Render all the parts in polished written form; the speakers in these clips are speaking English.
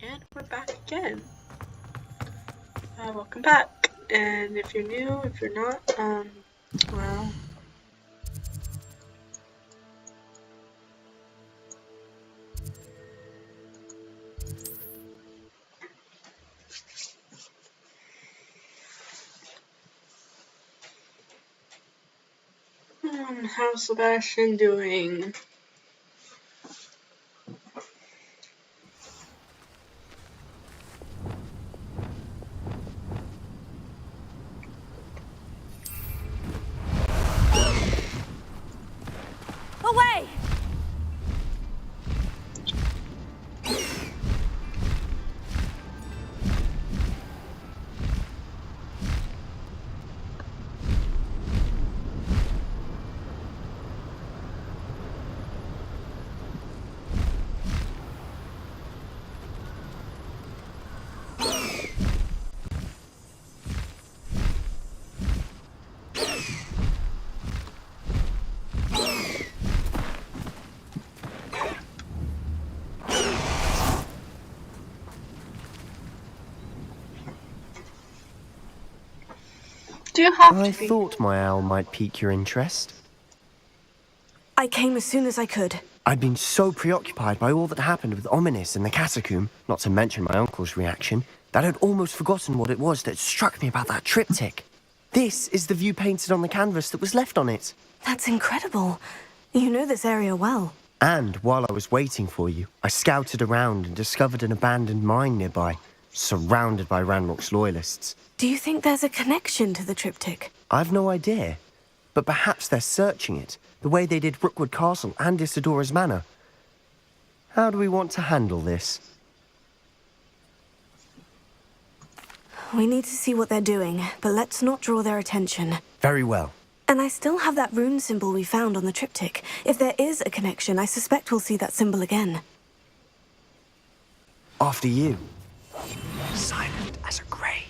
And we're back again. Welcome back. And if you're new, if you're not, well... how's Sebastian doing? Away! Do you have I to be? thought my owl might pique your interest. I came as soon as I could. I'd been so preoccupied by all that happened with Ominis and the catacomb, not to mention my uncle's reaction, that I'd almost forgotten what it was that struck me about that triptych. This is the view painted on the canvas that was left on it. That's incredible. You know this area well. And while I was waiting for you, I scouted around and discovered an abandoned mine nearby, surrounded by Ranrock's loyalists. Do you think there's a connection to the triptych? I've no idea, but perhaps they're searching it, the way they did Rookwood Castle and Isidora's Manor. How do we want to handle this? We need to see what they're doing, but let's not draw their attention. Very well. And I still have that rune symbol we found on the triptych. If there is a connection, I suspect we'll see that symbol again. After you. Silent as a grave.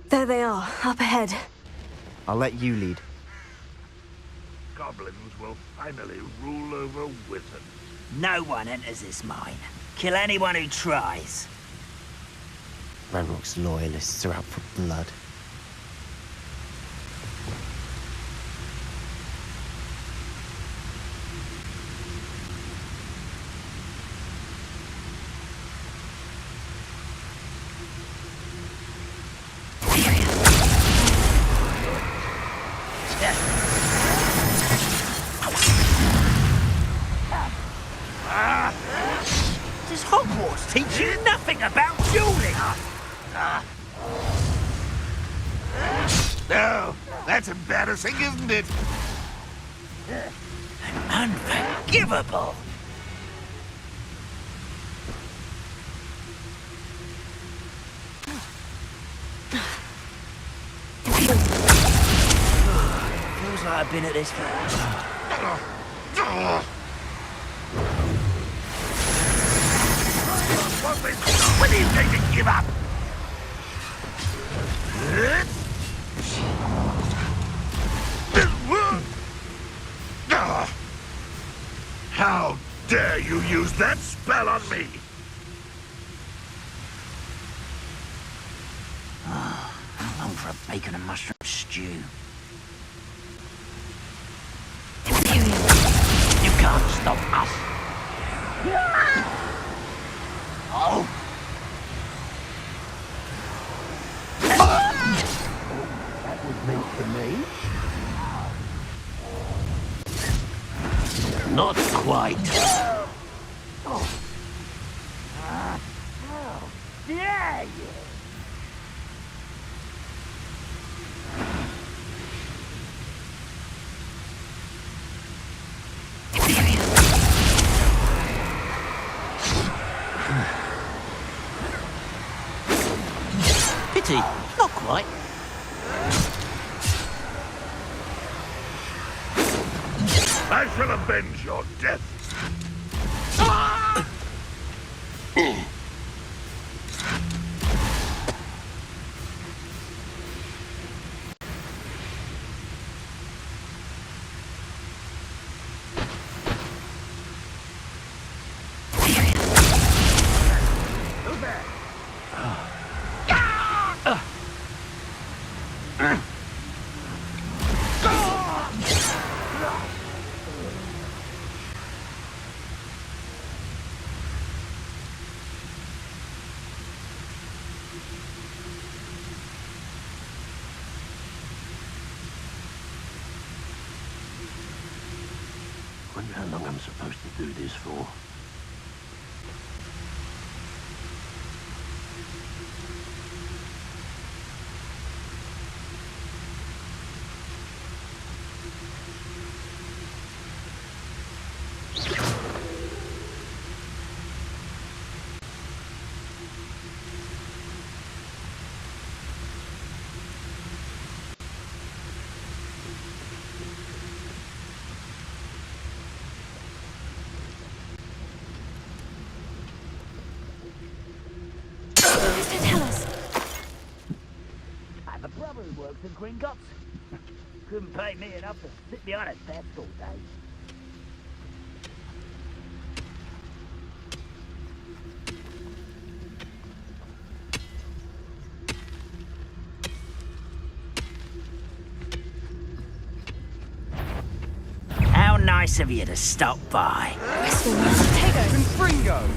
There they are, up ahead. I'll let you lead. Goblins will finally rule over wizards. No one enters this mine. Kill anyone who tries. Ranrock's loyalists are out for blood. Does Hogwarts teach you nothing about dueling? No, that's embarrassing, isn't it? Unforgivable! Feels like I've been at this for... When do you think to give up? How dare you use that spell on me? I'm long for a bacon and mushroom stew. You can't stop us! Oh! That was meant for me. Not quite. Dare you? Pity, not quite. I shall avenge your death. Wonder how long I'm supposed to do this for. Mr. Tellus! I have a brother who works in Gringotts. Couldn't pay me enough to sit behind a desk all day. How nice of you to stop by. Fringo!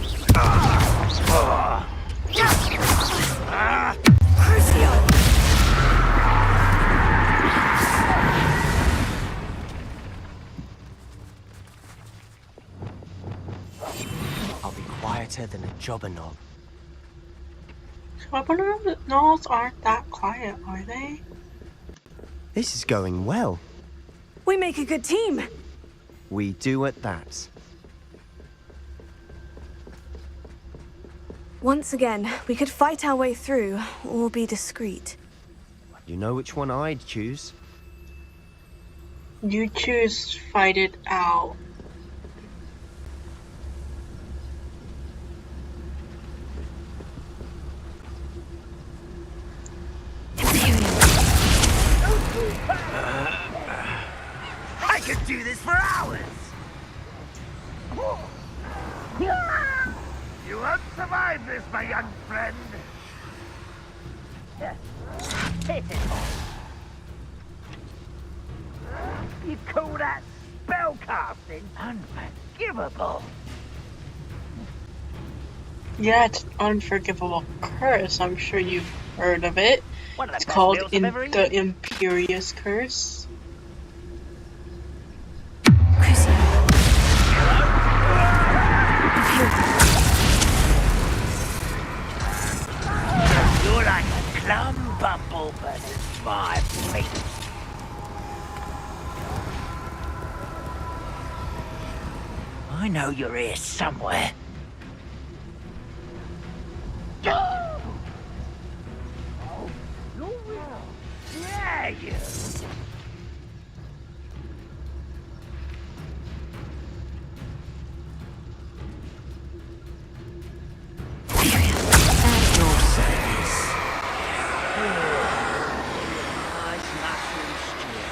Crucio! I'll be quieter than a jobber knob. Knolls aren't that quiet, are they? This is going well. We make a good team. We do at that. Once again, we could fight our way through, or be discreet. You know which one I'd choose? You choose fight it out. I could do this for hours! You won't survive this, my young friend. You call that spellcasting? Unforgivable. Yeah, it's unforgivable curse. I'm sure you've heard of it. One of the It's best called meals I've ever the eaten. Imperious Curse. Crucio. You're like a plum bumble, but it's my feet. I know you're here somewhere. Oh, you're real. Yeah, you. Your service. Nice mushroom stew.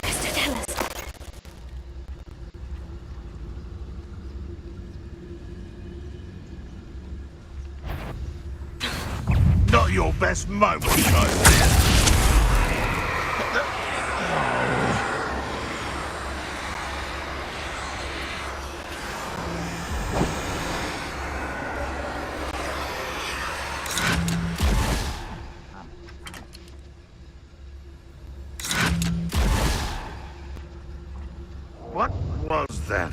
Mr. Tellus. Not your best moment, I fear. What was that?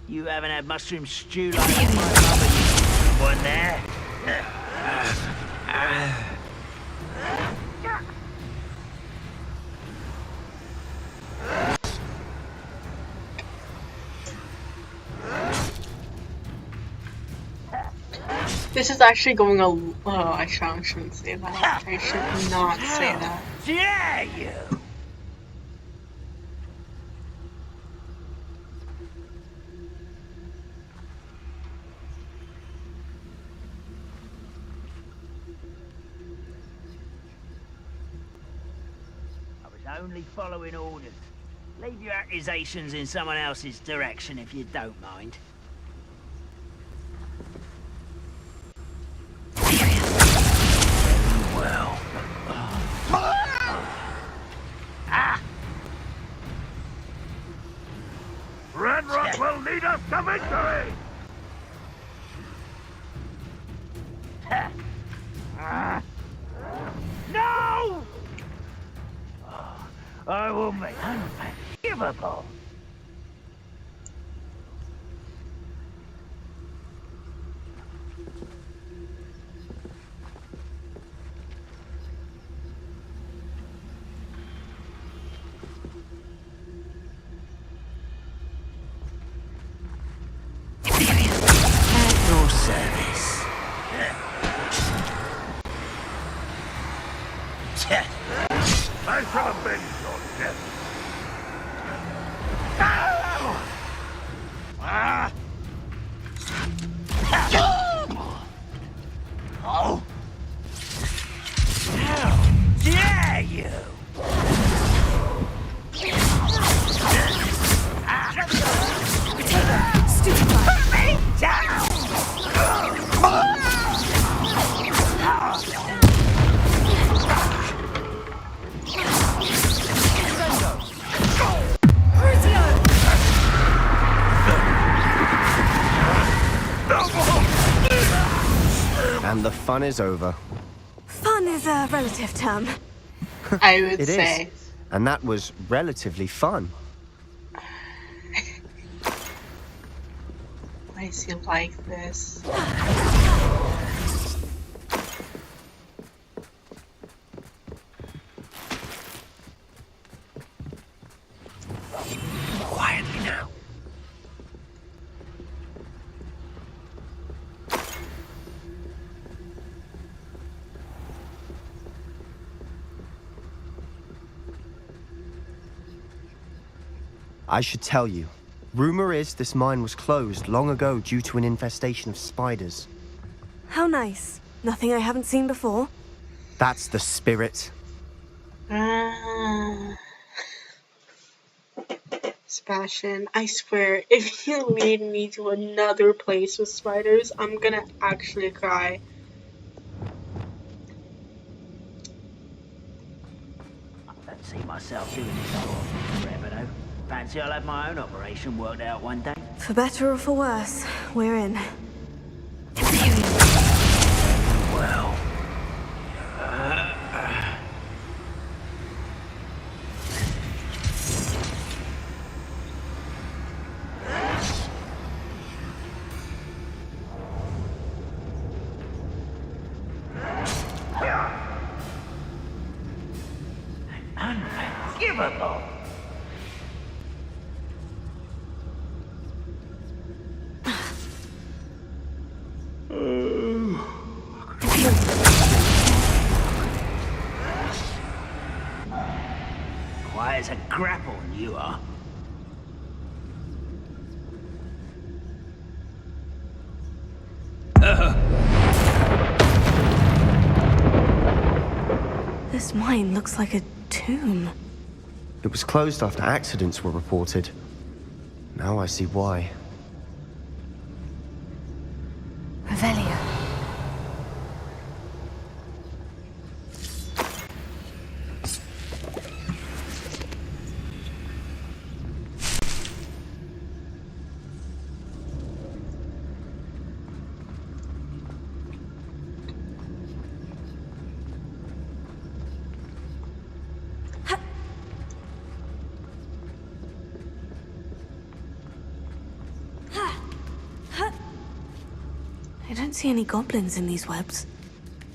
You haven't had mushroom stew like my mother used to. One there. This is actually going a. Oh, I shouldn't say that. I should not say that. Dare you? I was only following orders. Leave your accusations in someone else's direction if you don't mind. path to victory! No! I will make unforgivable. At your service. I shall avenge your death. Oh! How dare you! Put me down! And the fun is over. Fun is a relative term. I would It say. is. And that was relatively fun. Why is he like this? Quietly now. I should tell you. Rumor is this mine was closed long ago due to an infestation of spiders. How nice. Nothing I haven't seen before. That's the spirit. Sebastian, I swear, if you lead me to another place with spiders, I'm gonna actually cry. I don't see myself doing this forever, though. Fancy I'll have my own operation worked out one day. For better or for worse, we're in. Well. Unforgivable. Quiet as a grapple, you are. This mine looks like a tomb. It was closed after accidents were reported. Now I see why. Revelio. I don't see any goblins in these webs.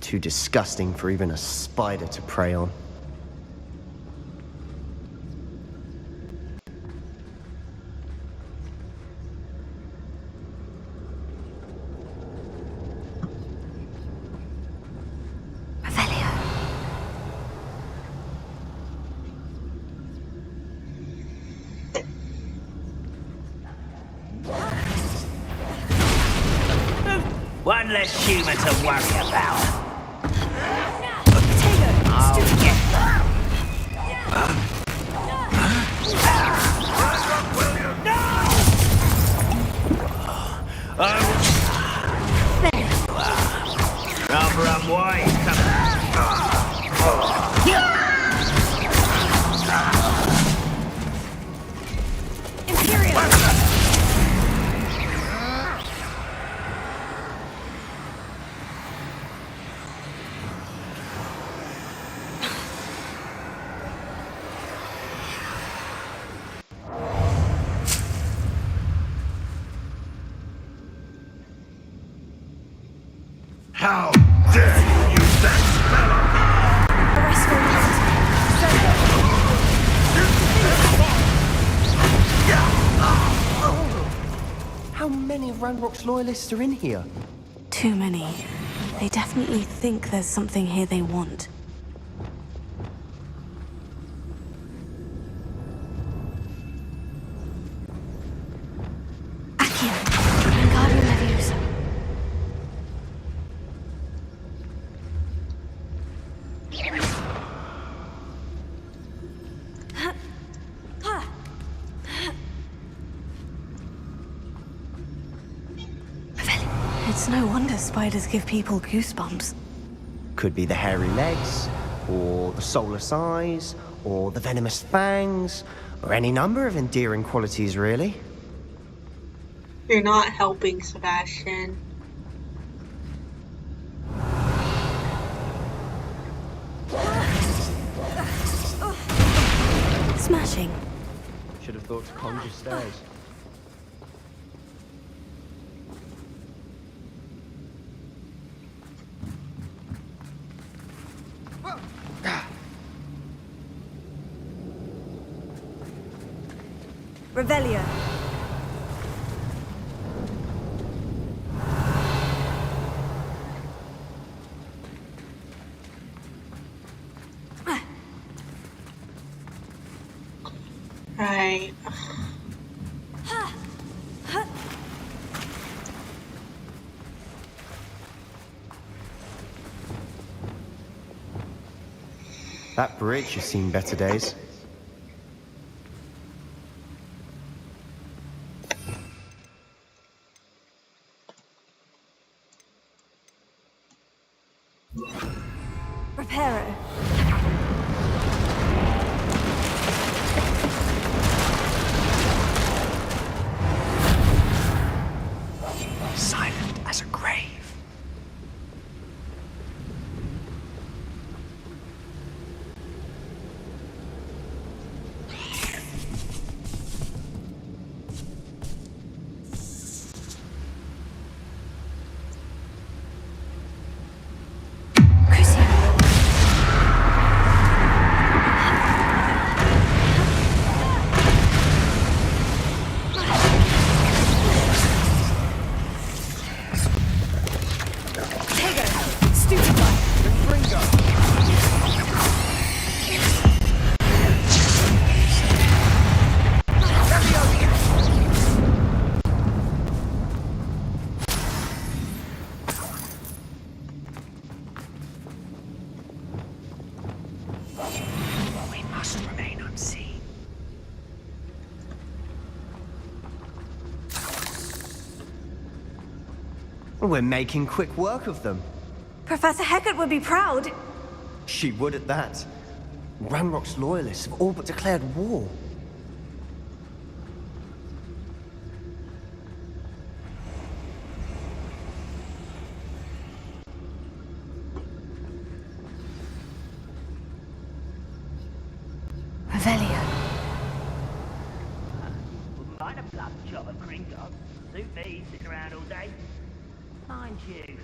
Too disgusting for even a spider to prey on. Revelio. One less human to worry about. Rather unwise How dare you use that spell on me? Arrest for How many of Ranrock's loyalists are in here? Too many. They definitely think there's something here they want. Accio, Wingardium Leviosa. It's no wonder spiders give people goosebumps. Could be the hairy legs, or the soulless eyes, or the venomous fangs, or any number of endearing qualities, really. You're not helping, Sebastian. Smashing. Should have thought to conjure stairs. Revelio. Right. That bridge has seen better days. Reparo. Silent as a grave. We must remain unseen. We're making quick work of them. Professor Hecat would be proud. She would at that. Ranrock's loyalists have all but declared war. Revelio. Wouldn't mind a blood job of Gringotts. Suit me, sitting around all day. Mind you.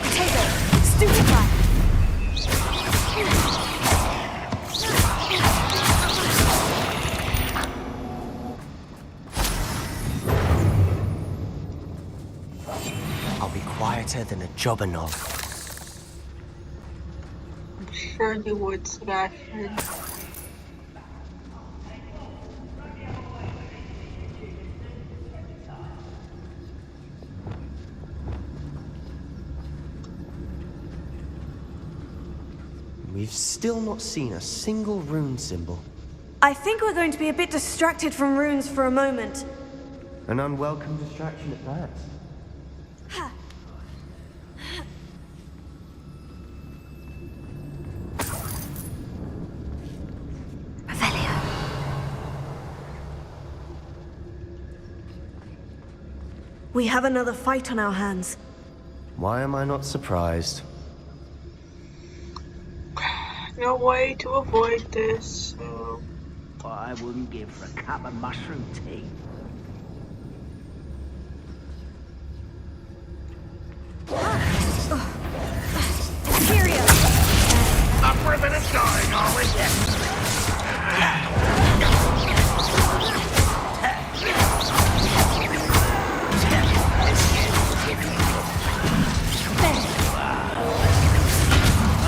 Potato. Stupefy. I'll be quieter than a jobberknoll. I'm sure you would, Sebastian. We've still not seen a single rune symbol. I think we're going to be a bit distracted from runes for a moment. An unwelcome distraction at that. Revelio. We have another fight on our hands. Why am I not surprised? No way to avoid this, so... What I wouldn't give for a cup of mushroom tea. We're going, are we?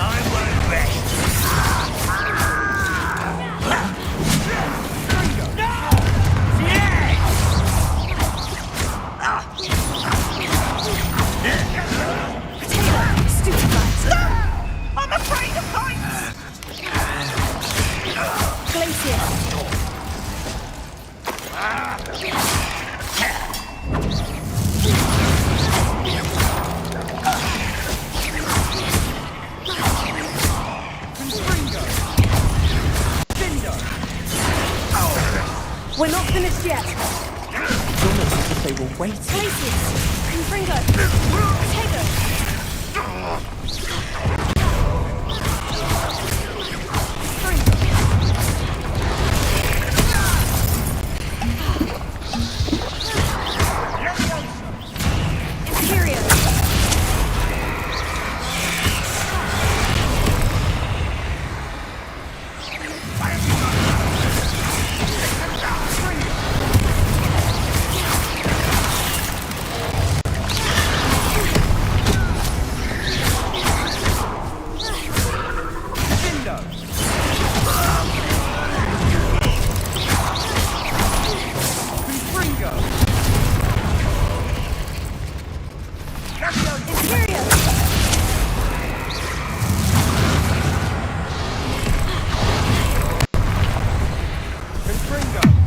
I won't rest. Stupid rats. I'm afraid of heights. Glacier. We're not finished yet. It's almost as if they were waiting. Glaciers. Confringo. Potato. Imperial. Imperial.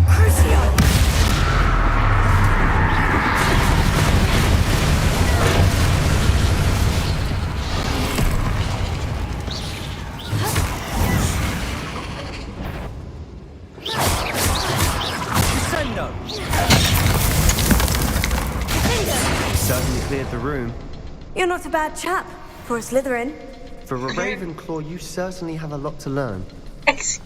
Crucio. Certainly cleared the room. You're not a bad chap for a Slytherin. For a Ravenclaw, you certainly have a lot to learn. Ex-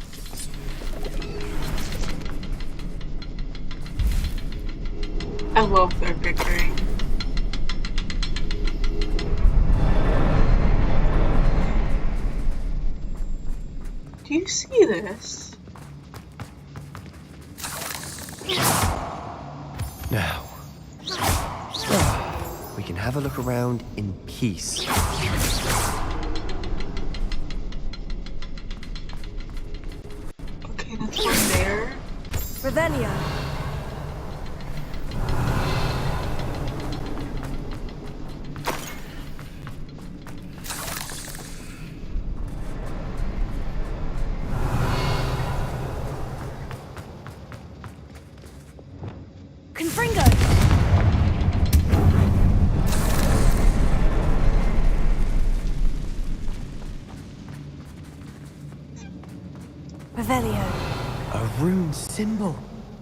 I love their bickering. Do you see this? Now, we can have a look around in peace. Okay, that's one there. Revelio. Confringo. Revelio. A rune symbol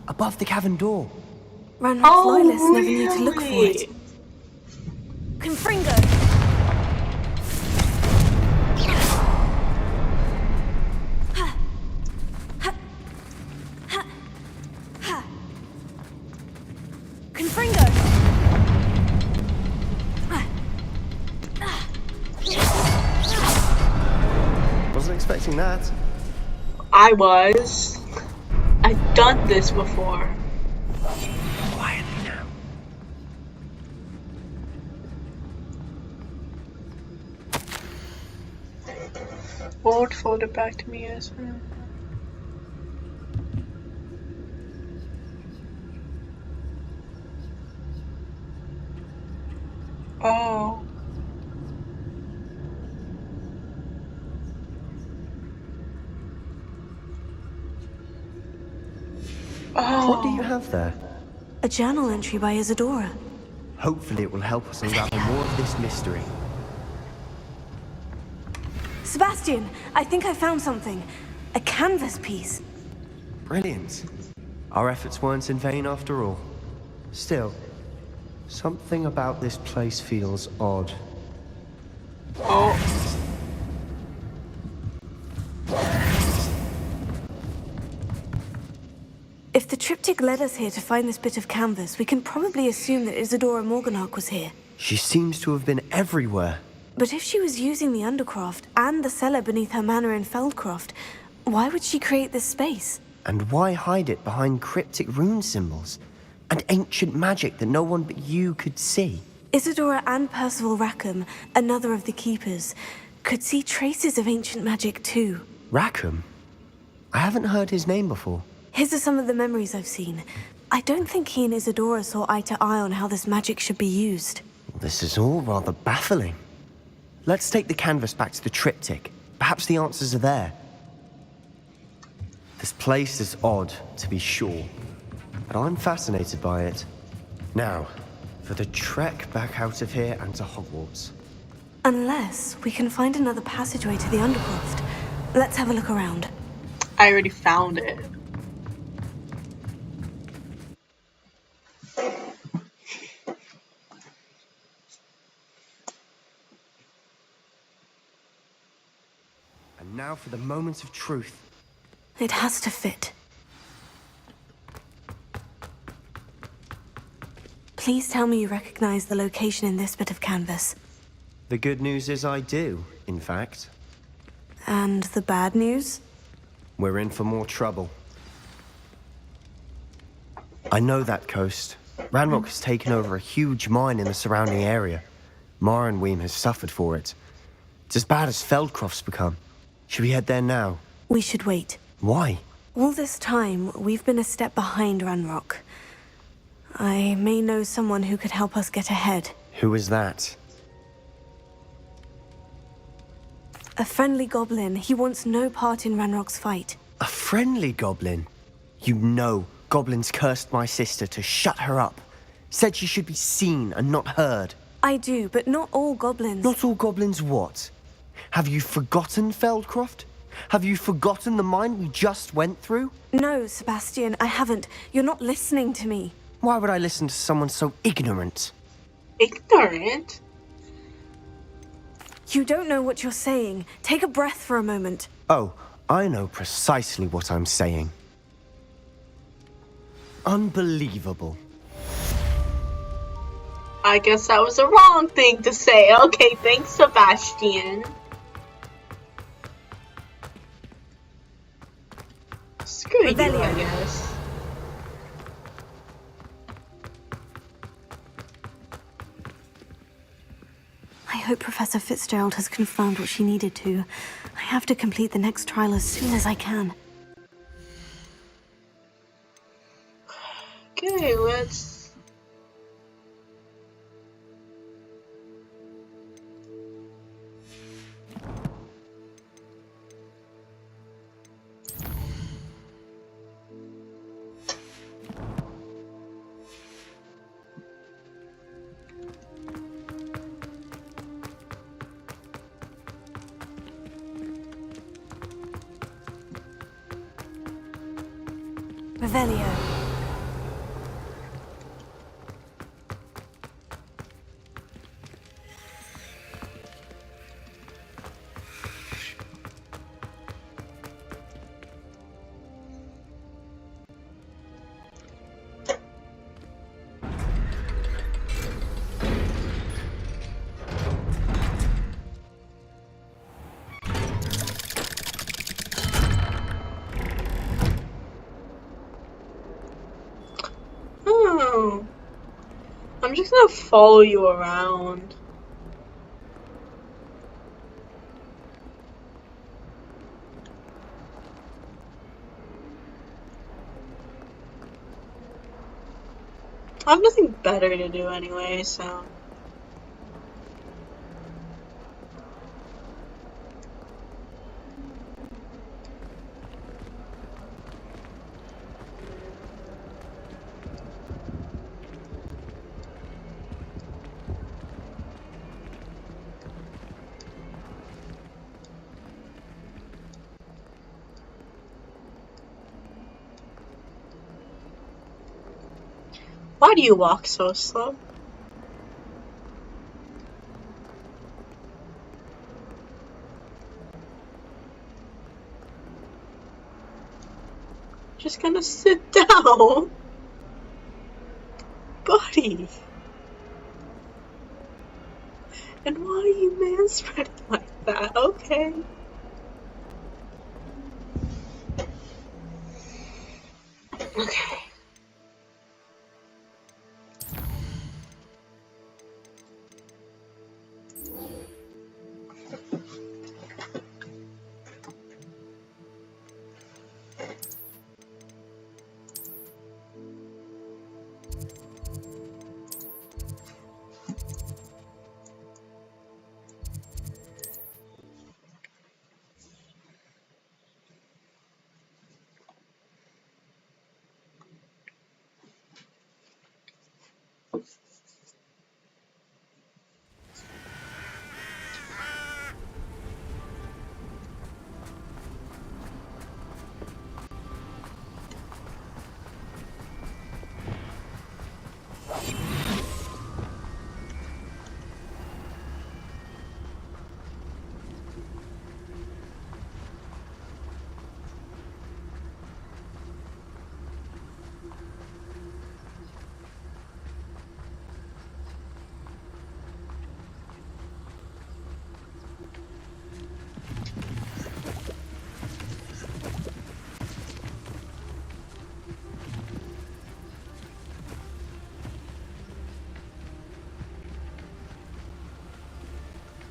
above the cavern door. Ranrock's Oh, loyalists never knew to look for really? it. Confringo. Confringo. Wasn't expecting that. I was. I've done this before. Quietly now. Won't fold it back to me as well. Oh. Oh. What do you have there? A journal entry by Isadora. Hopefully it will help us unravel more of this mystery. Sebastian, I think I found something. A canvas piece. Brilliant. Our efforts weren't in vain after all. Still, something about this place feels odd. Oh. If the triptych led us here to find this bit of canvas, we can probably assume that Isadora Morganach was here. She seems to have been everywhere. But if she was using the Undercroft and the cellar beneath her manor in Feldcroft, why would she create this space? And why hide it behind cryptic rune symbols and ancient magic that no one but you could see? Isadora and Percival Rackham, another of the Keepers, could see traces of ancient magic too. Rackham? I haven't heard his name before. His are some of the memories I've seen. I don't think he and Isadora saw eye to eye on how this magic should be used. This is all rather baffling. Let's take the canvas back to the triptych. Perhaps the answers are there. This place is odd, to be sure, but I'm fascinated by it. Now, for the trek back out of here and to Hogwarts. Unless we can find another passageway to the Undercroft. Let's have a look around. I already found it. And now for the moment of truth. It has to fit. Please tell me you recognize the location in this bit of canvas. The good news is I do, in fact. And the bad news? We're in for more trouble. I know that coast. Ranrock has taken over a huge mine in the surrounding area. Mornweem has suffered for it. It's as bad as Feldcroft's become. Should we head there now? We should wait. Why? All this time, we've been a step behind Ranrock. I may know someone who could help us get ahead. Who is that? A friendly goblin. He wants no part in Ranrock's fight. A friendly goblin? You know, goblins cursed my sister to shut her up. Said she should be seen and not heard. I do, but not all goblins. Not all goblins what? Have you forgotten Feldcroft? Have you forgotten the mine we just went through? No, Sebastian, I haven't. You're not listening to me. Why would I listen to someone so ignorant? Ignorant? You don't know what you're saying. Take a breath for a moment. Oh, I know precisely what I'm saying. Unbelievable. I guess that was the wrong thing to say. Okay, thanks, Sebastian. Screw you, I guess. I hope Professor Fitzgerald has confirmed what she needed to. I have to complete the next trial as soon as I can. Okay, let's... Revelio. Oh. I'm just gonna follow you around. I have nothing better to do anyway, so... Why do you walk so slow? Just gonna sit down. Buddy. And why are you manspreading like that? Okay. Okay.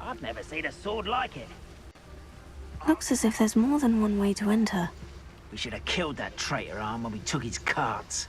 I've never seen a sword like it. Looks as if there's more than one way to enter. We should have killed that traitor arm when we took his cards.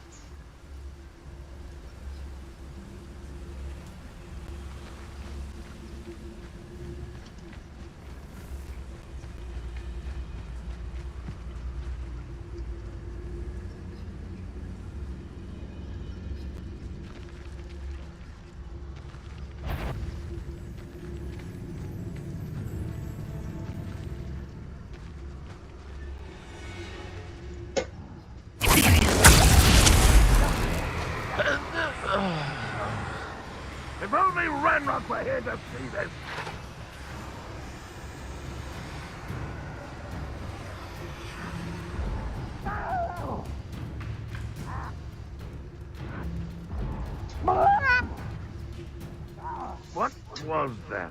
If only Ranrock were here to see this. What was that?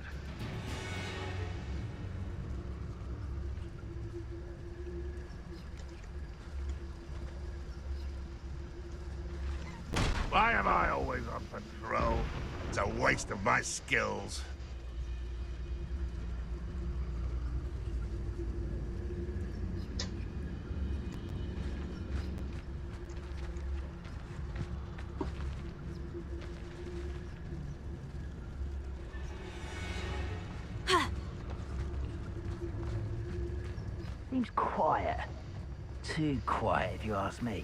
Why am I always on patrol? It's a waste of my skills. Seems quiet. Too quiet, if you ask me.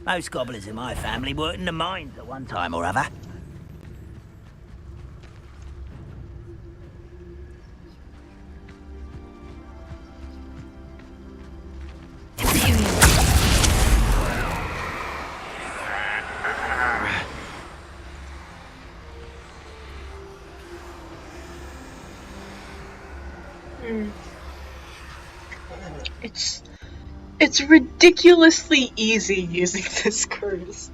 Most gobblers in my family worked in the mines at one time or other. It's ridiculously easy using this curse.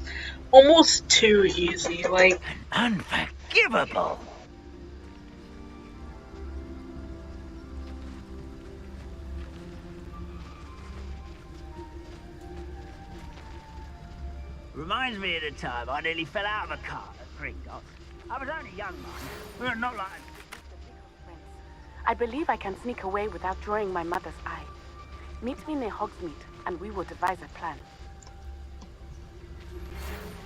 Almost too easy, like... Unforgivable! Reminds me of the time I nearly fell out of a car at Gringotts. I was only young, mind. We were not like... I believe I can sneak away without drawing my mother's eye. Meet me near Hogsmeade, and we will devise a plan.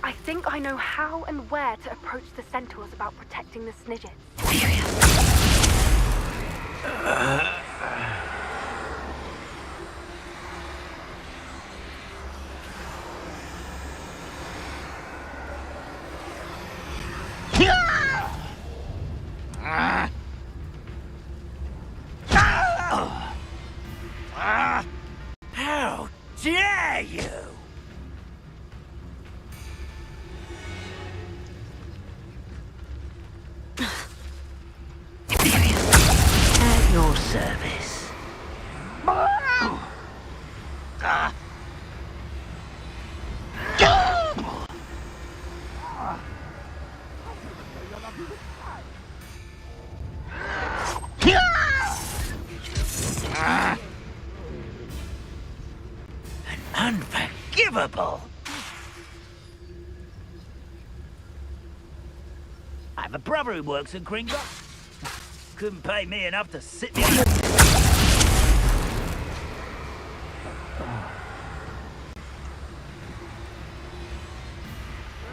I think I know how and where to approach the centaurs about protecting the Snidgets. How dare you! service. Unforgivable! I have a brother who works in Gringotts. Couldn't pay me enough to sit me on a...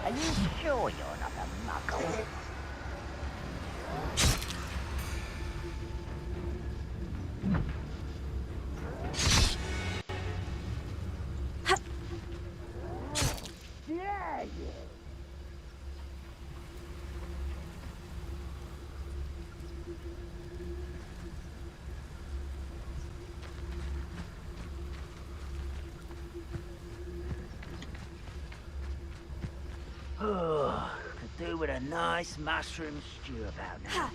Are you sure you're not a muggle? Oh, could do with a nice mushroom stew about now.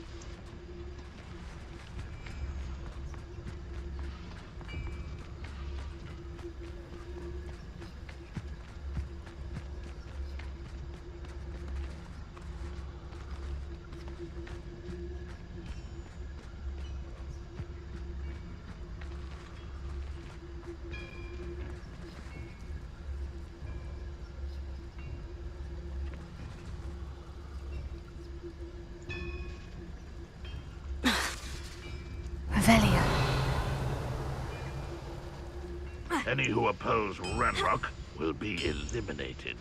Revelio. Any who oppose Ranrock will be eliminated.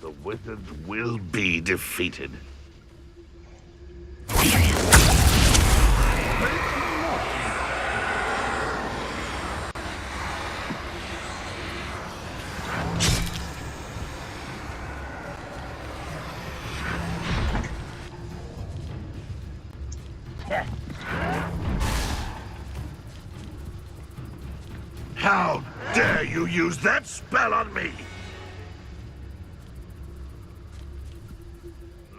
The wizards will be defeated. How dare you use that spell on me?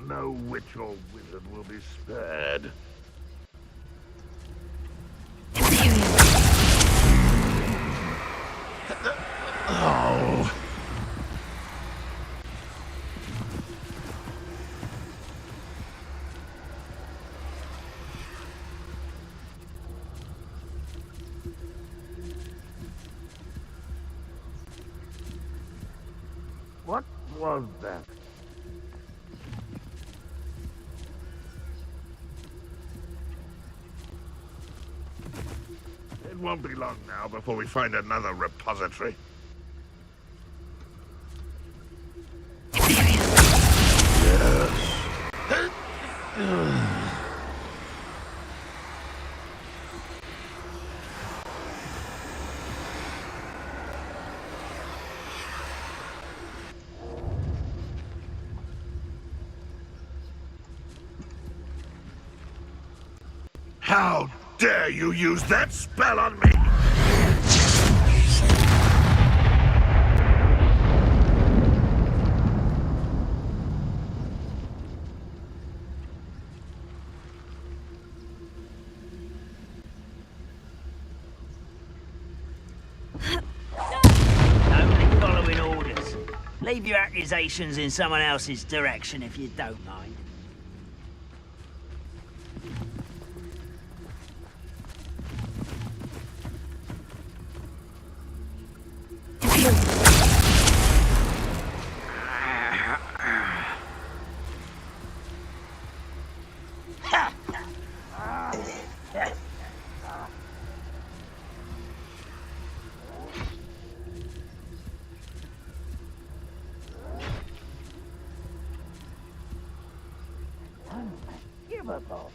No witch or wizard will be spared. Oh. What was that? It won't be long now before we find another repository. How dare you use that spell on me? Only following orders. Leave your accusations in someone else's direction if you don't mind. Unforgivable.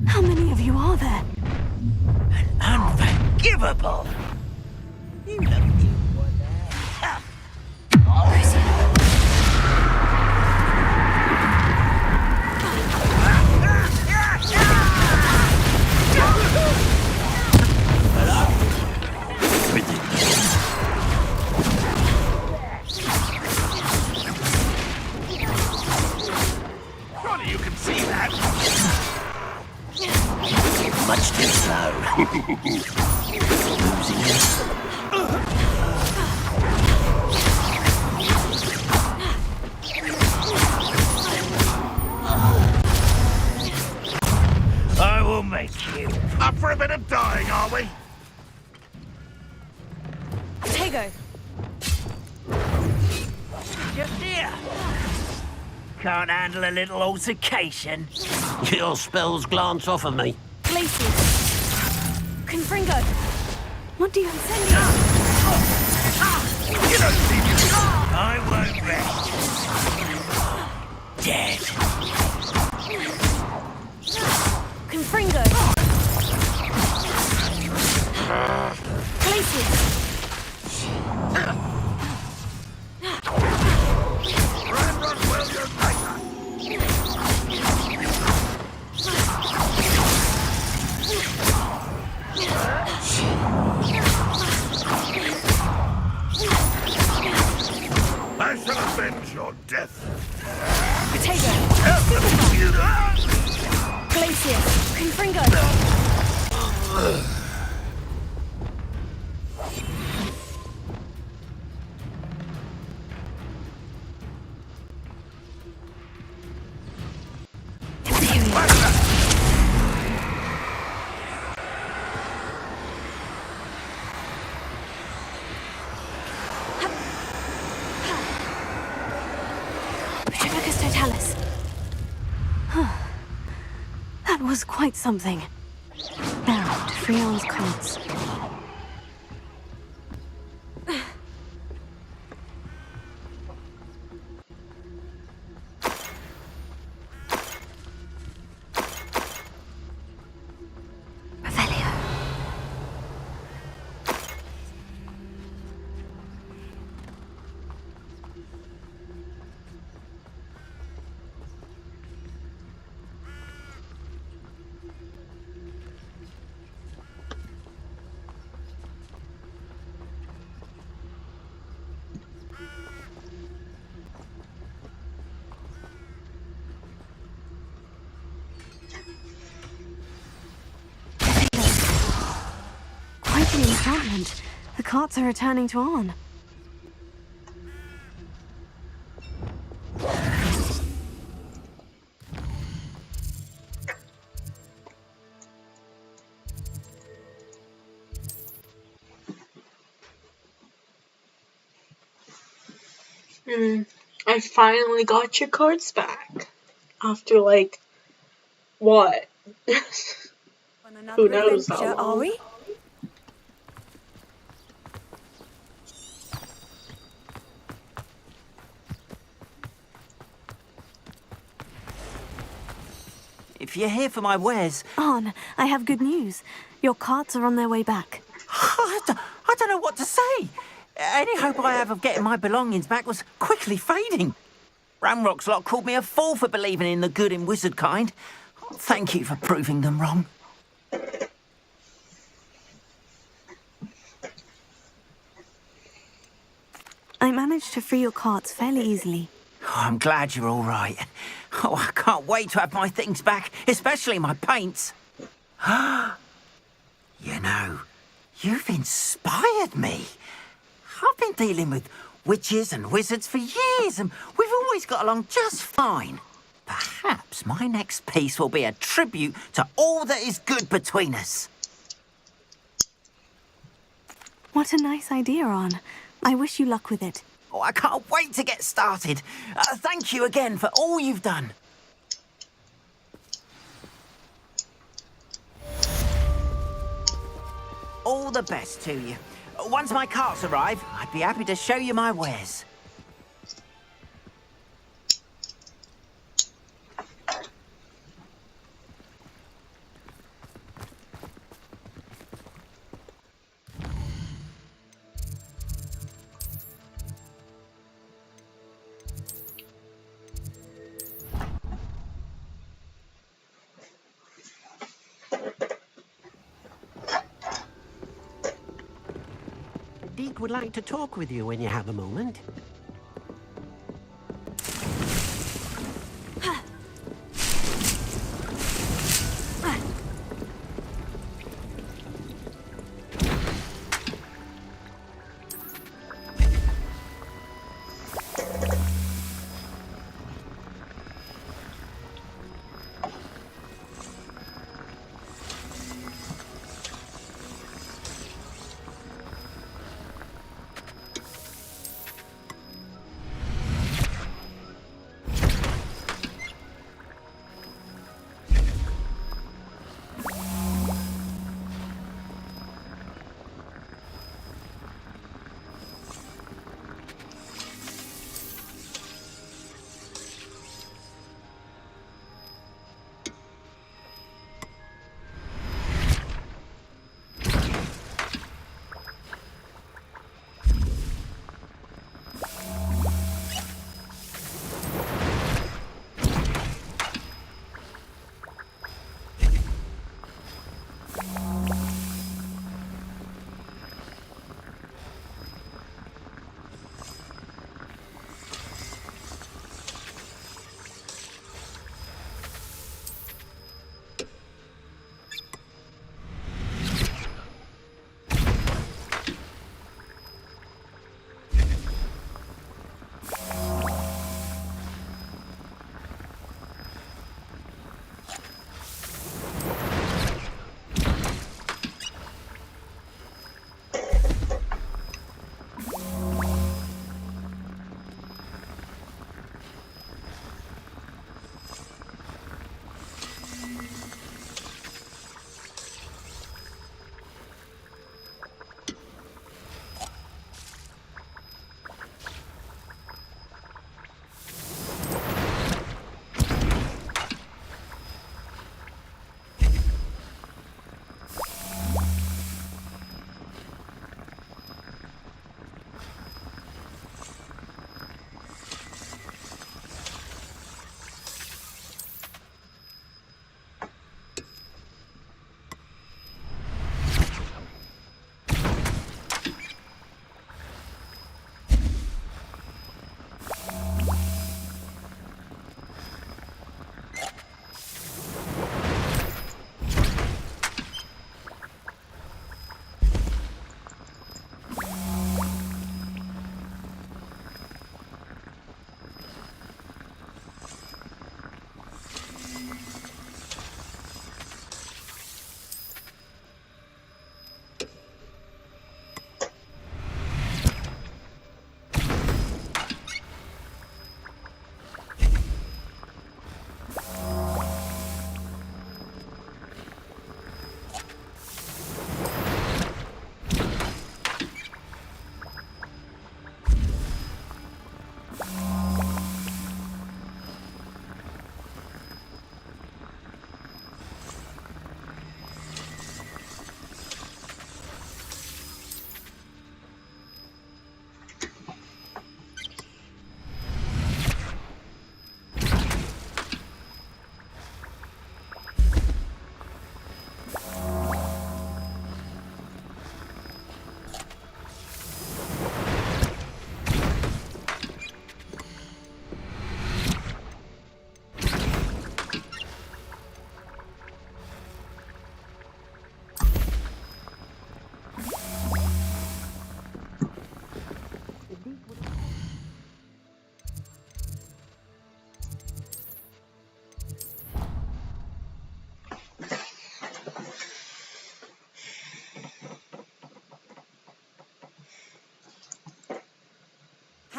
How many of you are there? Unforgivable! You look you one there. Surely you can see that. Much too slow. Losing it. I will make you. Up for a bit of dying, are we? Tego! Just here. Can't handle a little altercation. Your spells glance off of me. Glacius! Confringo! What do you intend? You don't see me. I won't rest. Dead. Confringo! Glacius! Run, well, you're tighter. I shall avenge your death. Tego! Glacius! Confringo! Totalis. That was quite something. Now, to Freon's cards. Revelio. Quite the enchantment. The carts are returning to Arn. I finally got your cards back. After, like, what? Who knows how long? Are we? If you're here for my wares, Arn, I have good news. Your carts are on their way back. I don't know what to say. Any hope I have of getting my belongings back was quickly fading. Ramrock's lot called me a fool for believing in the good in wizard kind. Thank you for proving them wrong. I managed to free your carts fairly easily. Oh, I'm glad you're all right. Oh, I can't wait to have my things back, especially my paints. You know, you've inspired me. I've been dealing with witches and wizards for years, and we've always got along just fine. Perhaps my next piece will be a tribute to all that is good between us. What a nice idea, Arn. I wish you luck with it. Oh, I can't wait to get started. Thank you again for all you've done. All the best to you. Once my carts arrive, I'd be happy to show you my wares. Deke would like to talk with you when you have a moment.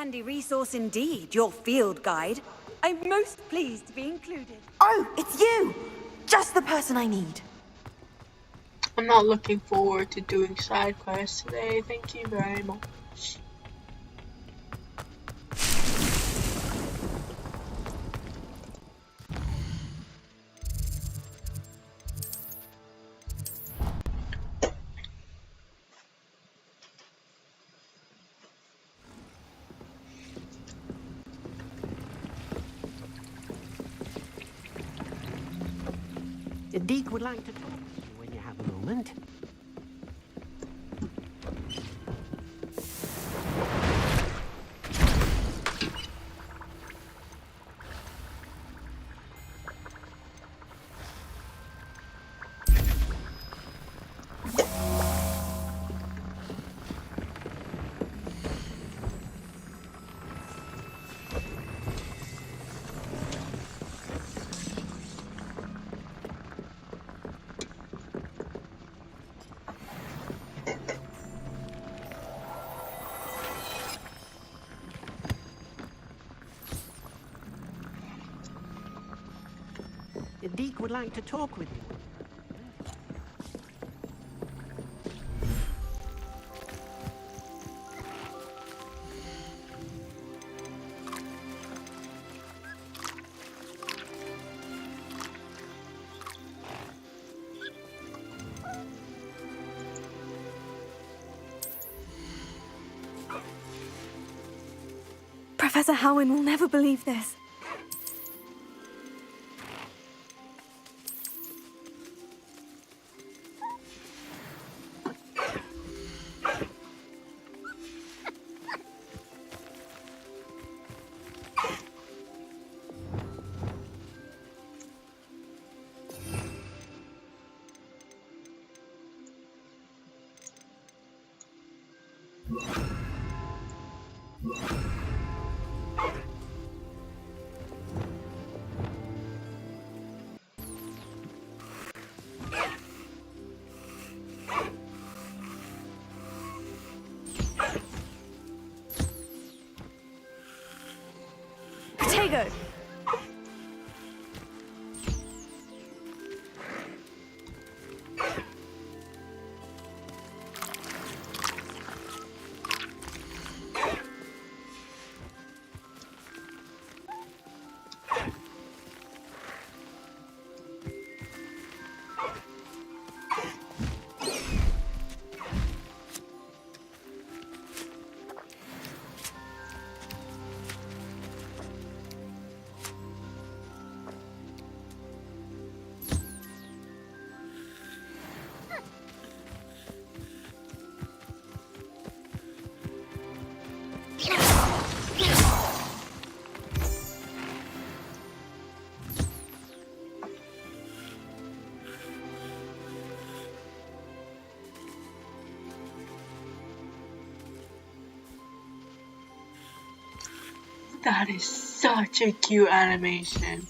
Handy resource indeed, your field guide. I'm most pleased to be included. Oh, it's you! Just the person I need. I'm not looking forward to doing side quests today. Thank you very much. Deke would like to talk with you when you have a moment. Deke would like to talk with you. Professor Howin will never believe this. Protego! That is such a cute animation.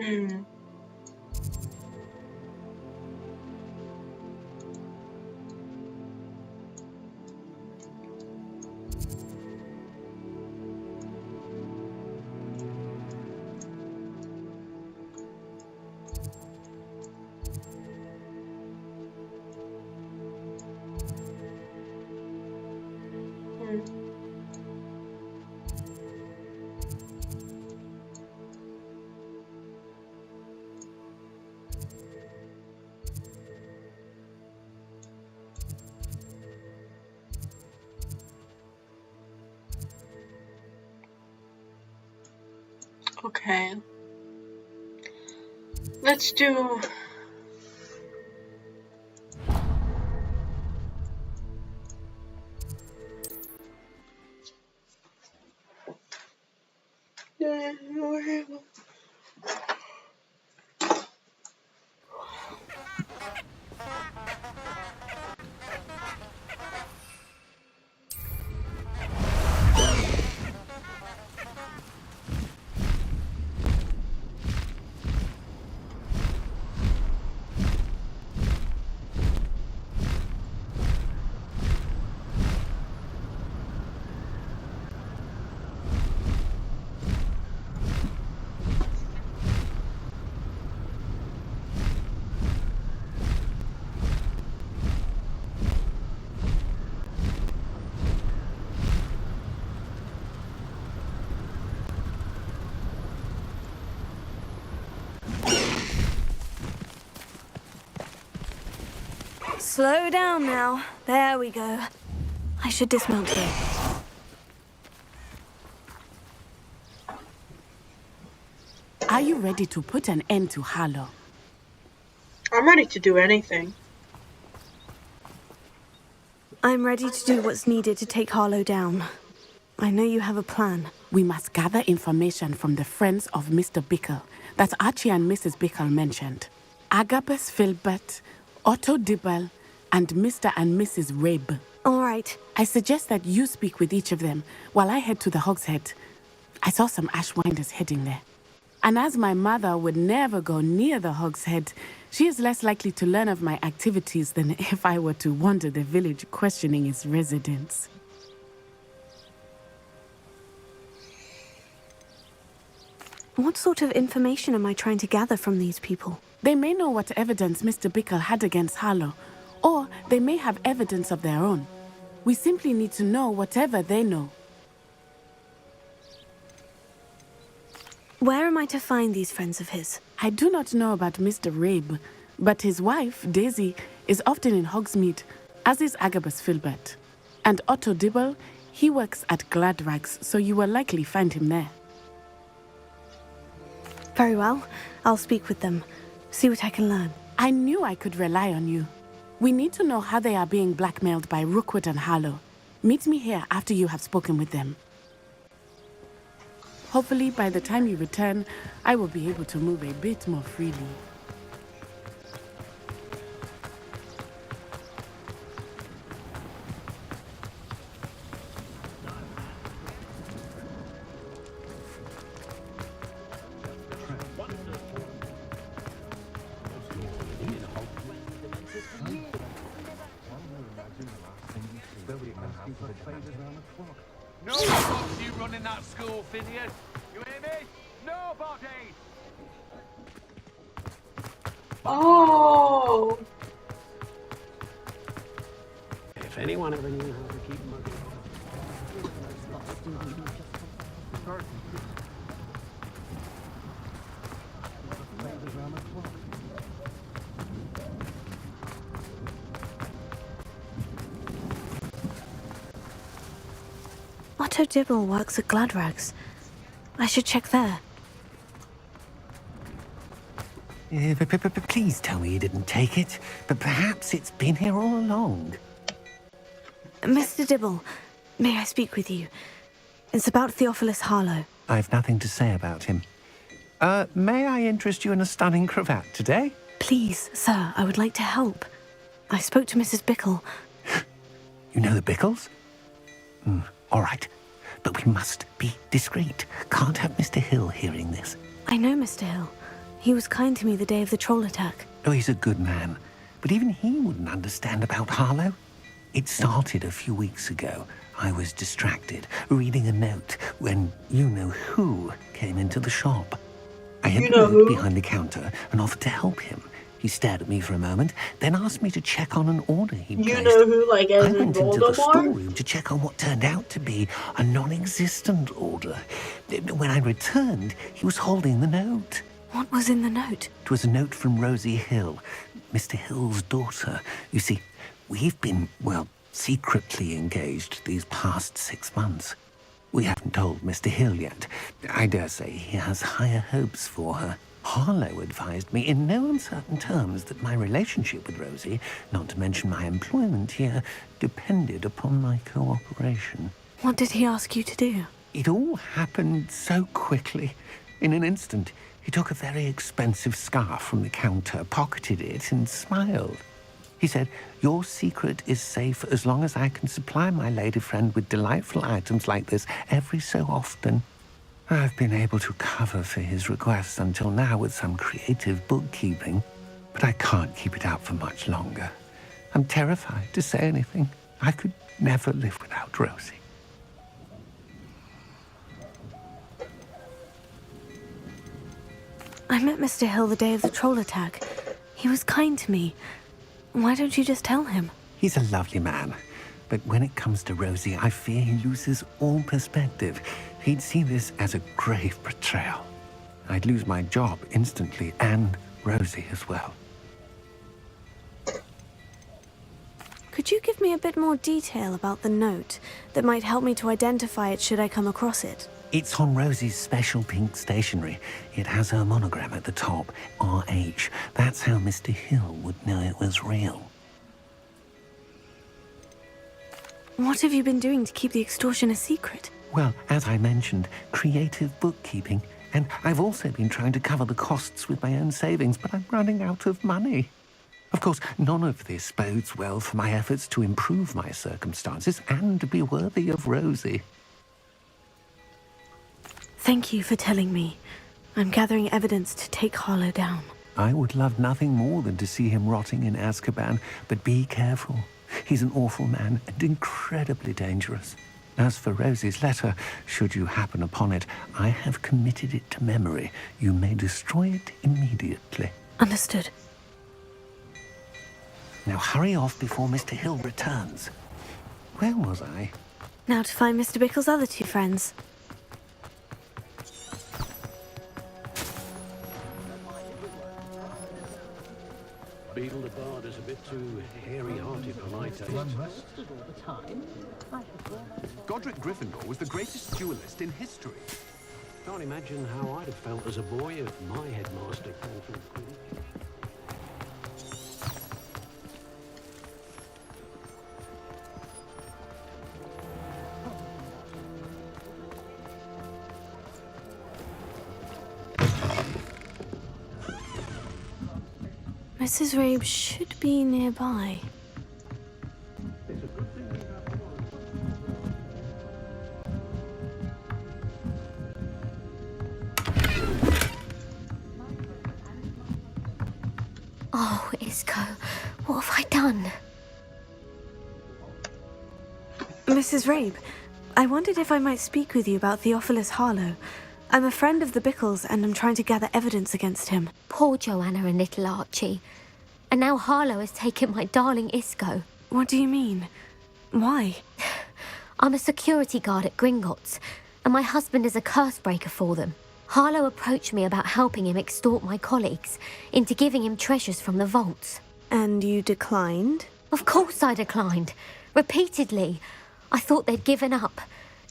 Hmm. Hmm. Okay. Let's do. Slow down now. There we go. I should dismount here. Are you ready to put an end to Harlow? I'm ready to do anything. I'm ready to do what's needed to take Harlow down. I know you have a plan. We must gather information from the friends of Mr. Bickle that Archie and Mrs. Bickle mentioned. Agabus Filbert, Otto Dibble, and Mr. and Mrs. Rabe. All right. I suggest that you speak with each of them while I head to the Hogshead. I saw some Ashwinders heading there. And as my mother would never go near the Hogshead, she is less likely to learn of my activities than if I were to wander the village questioning its residents. What sort of information am I trying to gather from these people? They may know what evidence Mr. Bickle had against Harlow, or they may have evidence of their own. We simply need to know whatever they know. Where am I to find these friends of his? I do not know about Mr. Rabe, but his wife, Daisy, is often in Hogsmeade, as is Agabus Filbert. And Otto Dibble, he works at Gladrags, so you will likely find him there. Very well. I'll speak with them. See what I can learn. I knew I could rely on you. We need to know how they are being blackmailed by Rookwood and Harlow. Meet me here after you have spoken with them. Hopefully, by the time you return, I will be able to move a bit more freely. No one wants you running that school, Phineas. You hear me? Nobody! Oh! If anyone ever knew how to keep money. Otto Dibble works at Gladrags. I should check there. Please tell me you didn't take it. But perhaps it's been here all along. Mr. Dibble, may I speak with you? It's about Theophilus Harlow. I've nothing to say about him. May I interest you in a stunning cravat today? Please, sir, I would like to help. I spoke to Mrs. Bickle. You know the Bickles? All right. But we must be discreet. Can't have Mr. Hill hearing this. I know Mr. Hill. He was kind to me the day of the troll attack. Oh, he's a good man. But even he wouldn't understand about Harlow. It started a few weeks ago. I was distracted, reading a note, when you-know-who came into the shop. I had the note behind the counter and offered to help him. He stared at me for a moment, then asked me to check on an order he'd placed. You know who, like, as I went in into the Voldemort? storeroom to check on what turned out to be a non-existent order. When I returned, he was holding the note. What was in the note? It was a note from Rosie Hill, Mr. Hill's daughter. You see, we've been, well, secretly engaged these past 6 months. We haven't told Mr. Hill yet. I dare say he has higher hopes for her. Harlow advised me in no uncertain terms that my relationship with Rosie, not to mention my employment here, depended upon my cooperation. What did he ask you to do? It all happened so quickly. In an instant, he took a very expensive scarf from the counter, pocketed it, and smiled. He said, "Your secret is safe as long as I can supply my lady friend with delightful items like this every so often." I've been able to cover for his requests until now with some creative bookkeeping, but I can't keep it out for much longer. I'm terrified to say anything. I could never live without Rosie. I met Mr. Hill the day of the troll attack. He was kind to me. Why don't you just tell him? He's a lovely man, but when it comes to Rosie, I fear he loses all perspective. He'd see this as a grave betrayal. I'd lose my job instantly, and Rosie as well. Could you give me a bit more detail about the note that might help me to identify it should I come across it? It's on Rosie's special pink stationery. It has her monogram at the top, RH. That's how Mr. Hill would know it was real. What have you been doing to keep the extortion a secret? Well, as I mentioned, creative bookkeeping. And I've also been trying to cover the costs with my own savings, but I'm running out of money. Of course, none of this bodes well for my efforts to improve my circumstances and to be worthy of Rosie. Thank you for telling me. I'm gathering evidence to take Harlow down. I would love nothing more than to see him rotting in Azkaban, but be careful. He's an awful man and incredibly dangerous. As for Rosie's letter, should you happen upon it, I have committed it to memory. You may destroy it immediately. Understood. Now hurry off before Mr. Hill returns. Where was I? Now to find Mr. Bickle's other two friends. Beetle the Bard is a bit too hairy-hearted for my taste. Godric Gryffindor was the greatest duelist in history. Can't imagine how I'd have felt as a boy if my headmaster called for a quiz. Mrs. Rabe should be nearby. Oh, Isco, what have I done? Mrs. Rabe, I wondered if I might speak with you about Theophilus Harlow. I'm a friend of the Bickles and I'm trying to gather evidence against him. Poor Joanna and little Archie. And now Harlow has taken my darling Isco. What do you mean? Why? I'm a security guard at Gringotts, and my husband is a curse breaker for them. Harlow approached me about helping him extort my colleagues into giving him treasures from the vaults. And you declined? Of course I declined. Repeatedly. I thought they'd given up,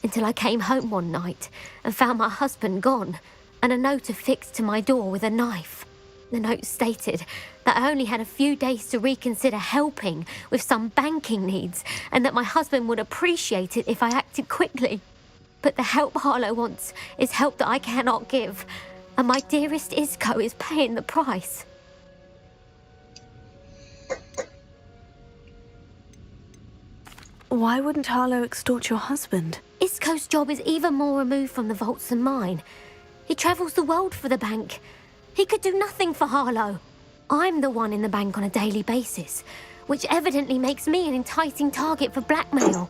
until I came home one night and found my husband gone, and a note affixed to my door with a knife. The note stated that I only had a few days to reconsider helping with some banking needs, and that my husband would appreciate it if I acted quickly. But the help Harlow wants is help that I cannot give, and my dearest Isco is paying the price. Why wouldn't Harlow extort your husband? Isco's job is even more removed from the vaults than mine. He travels the world for the bank. He could do nothing for Harlow. I'm the one in the bank on a daily basis, which evidently makes me an enticing target for blackmail.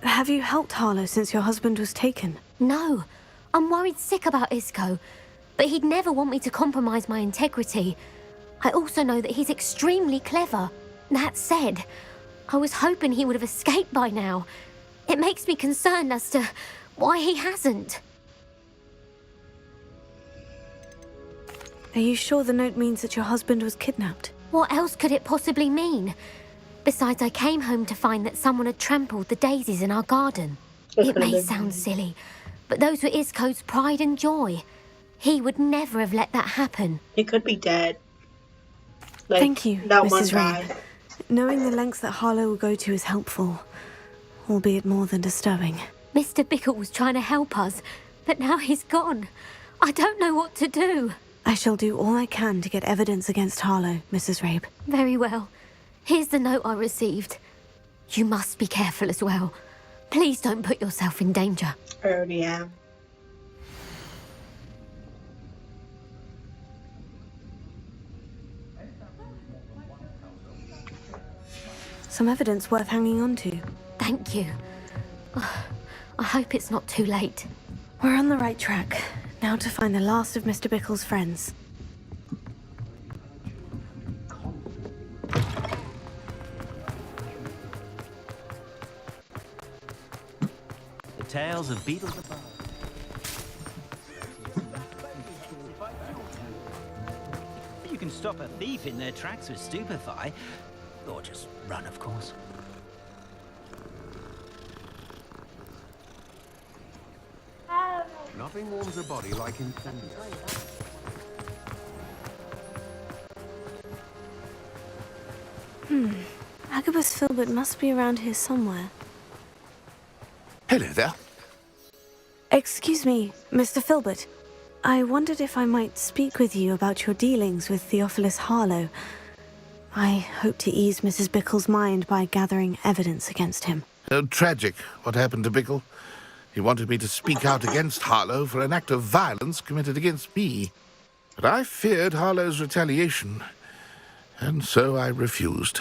Have you helped Harlow since your husband was taken? No. I'm worried sick about Isco, but he'd never want me to compromise my integrity. I also know that he's extremely clever. That said, I was hoping he would have escaped by now. It makes me concerned as to why he hasn't. Are you sure the note means that your husband was kidnapped? What else could it possibly mean? Besides, I came home to find that someone had trampled the daisies in our garden. It may sound silly, but those were Isco's pride and joy. He would never have let that happen. He could be dead. Like, thank you, that Mrs. one Rabe. guy. Knowing the lengths that Harlow will go to is helpful, albeit more than disturbing. Mr. Bickle was trying to help us, but now he's gone. I don't know what to do. I shall do all I can to get evidence against Harlow, Mrs. Rabe. Very well. Here's the note I received. You must be careful as well. Please don't put yourself in danger. I already am. Some evidence worth hanging on to. Thank you. I hope it's not too late. We're on the right track. Now to find the last of Mr. Bickle's friends. The tales of Beetles the Bard. You can stop a thief in their tracks with stupefy, or just run, of course. Nothing warms a body like incendio. Agabus Filbert must be around here somewhere. Hello there. Excuse me, Mr. Filbert. I wondered if I might speak with you about your dealings with Theophilus Harlow. I hope to ease Mrs. Bickle's mind by gathering evidence against him. Tragic, what happened to Bickle. He wanted me to speak out against Harlow for an act of violence committed against me. But I feared Harlow's retaliation, and so I refused.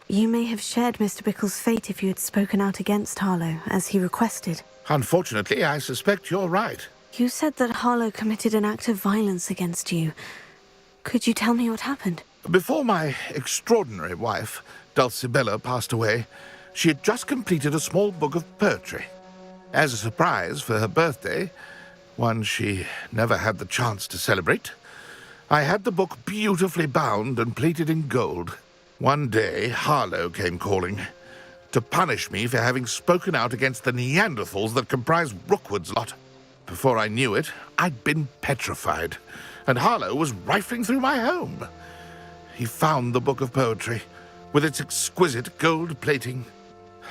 You may have shared Mr. Bickle's fate if you had spoken out against Harlow, as he requested. Unfortunately, I suspect you're right. You said that Harlow committed an act of violence against you. Could you tell me what happened? Before my extraordinary wife, Dulcibella, passed away, she had just completed a small book of poetry. As a surprise for her birthday, one she never had the chance to celebrate, I had the book beautifully bound and plated in gold. One day, Harlow came calling to punish me for having spoken out against the Neanderthals that comprise Rookwood's lot. Before I knew it, I'd been petrified, and Harlow was rifling through my home. He found the book of poetry, with its exquisite gold plating.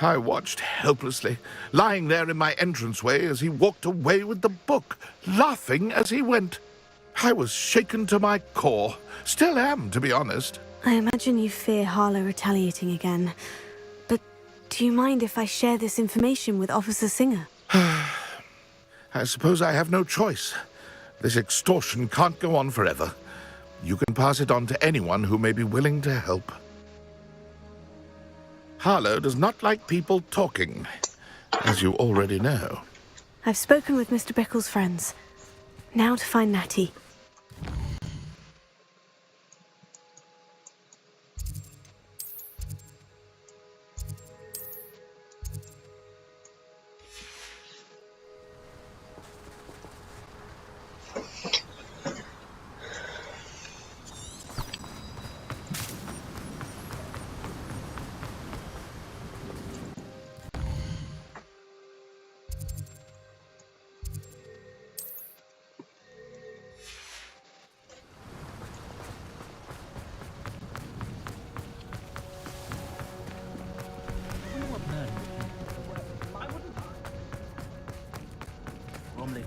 I watched helplessly, lying there in my entranceway as he walked away with the book, laughing as he went. I was shaken to my core, still am, to be honest. I imagine you fear Harlow retaliating again. But do you mind if I share this information with Officer Singer? I suppose I have no choice. This extortion can't go on forever. You can pass it on to anyone who may be willing to help. Harlow does not like people talking. as you already know. I've spoken with Mr. Bickle's friends. Now to find Natty.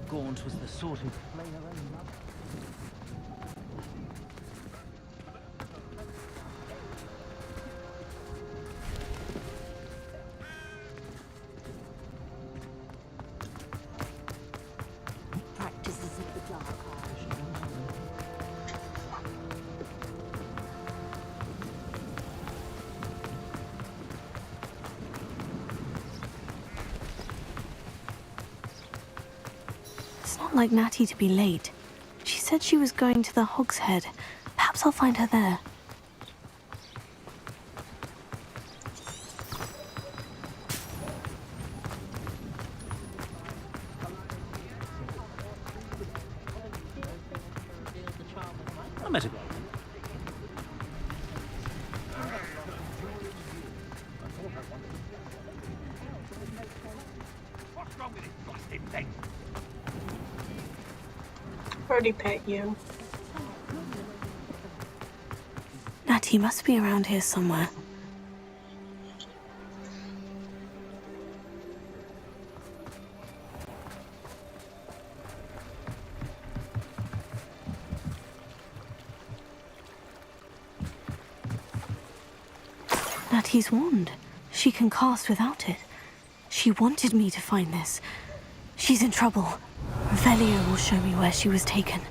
Gaunt was the sort who'd play her own love. Practices of the dark art. It's not like Natty to be late. She said she was going to the Hog's Head. Perhaps I'll find her there. I met a What's wrong with this blasted thing? Already pet you. Natty must be around here somewhere. Natty's wand. She can cast without it. She wanted me to find this. She's in trouble. Revelio will show me where she was taken.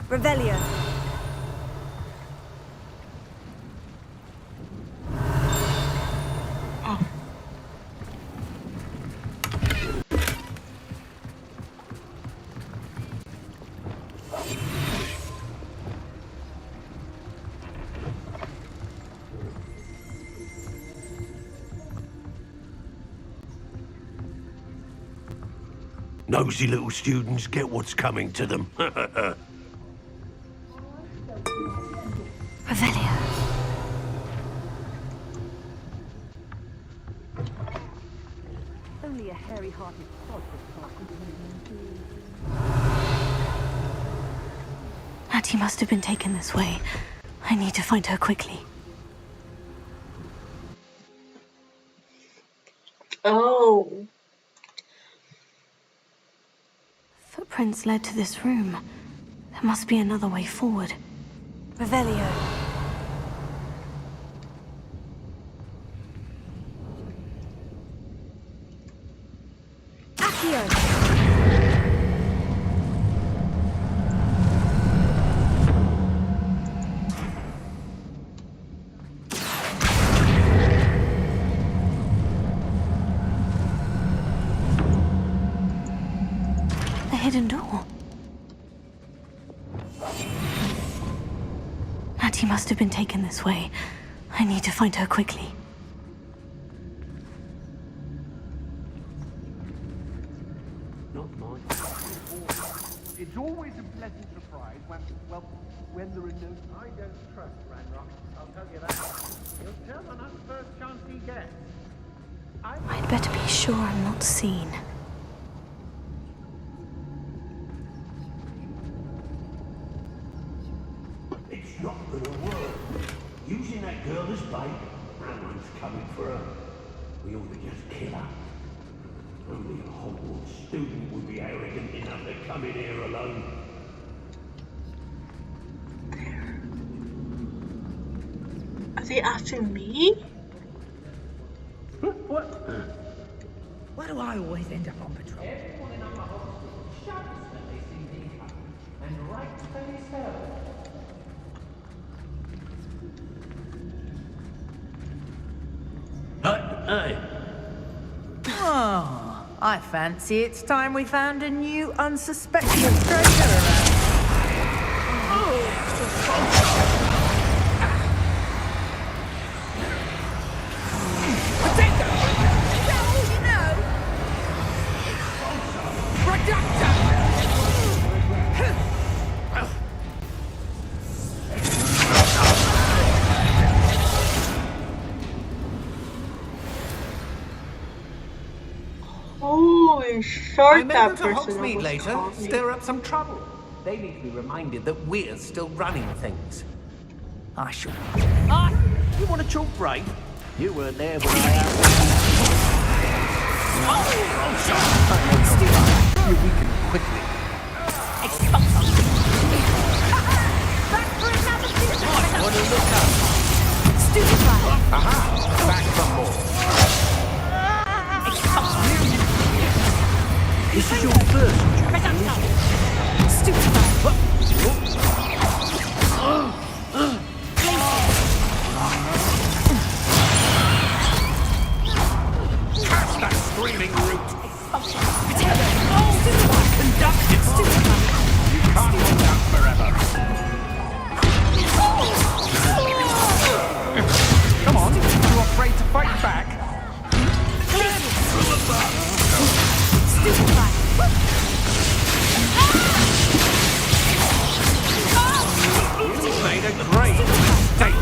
Revelio. Nosy little students get what's coming to them. Revelio. Only a hairy-hearted sod Natty must have been taken this way. I need to find her quickly. Oh. Footprints led to this room. There must be another way forward. Revelio. Accio. The hidden door. Natty must have been taken this way. I need to find her quickly. Not mine. It's always a pleasant surprise when there are no... I don't trust Ranrock, I'll tell you that. He'll tell on us first chance he gets. I'd better be sure I'm not seen. It's not gonna work. Using that girl as bait, Ranrock's coming for her. We ought to just kill her. Only a Hogwarts student would be arrogant enough to come in here alone. Are they after me? What? Why do I always end up on patrol? Everyone in our hospital shouts when they see me coming, and rightfully so. Hey! Oh, I fancy it's time we found a new unsuspecting stranger around. Potato! Is that all you know? Reductor! Holy I shit, may that go to person Hogsmeade almost later, caught me. stir up some trouble. They need to be reminded that we're still running things. I shall. You want a chalk break? You weren't there when I You weaken quickly. want to look up. Aha! Back for more. This is your first Catch that screaming root! Conductive. You can't hold that forever. Come on, you afraid to fight back? You made a great mistake.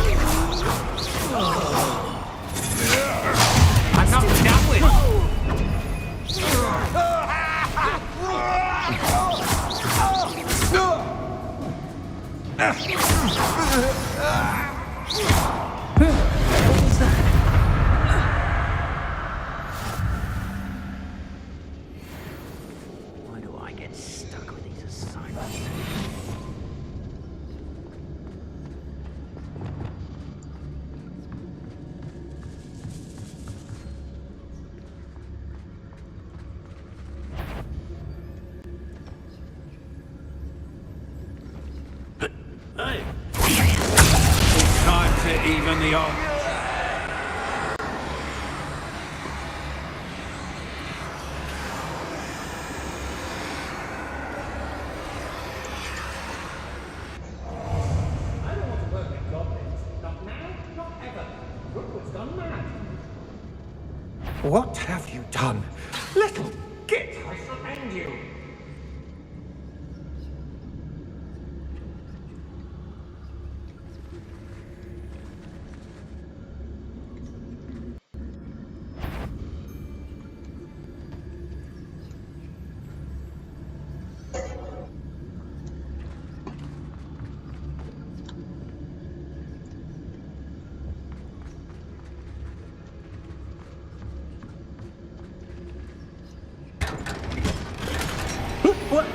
I'm not done with Why do I get stuck with these assignments? Hey! It's time to even the odds. I don't want to work with goblins. Not now, not ever. Rookwood's gone mad. What have you done? Little git! I shall end you. What?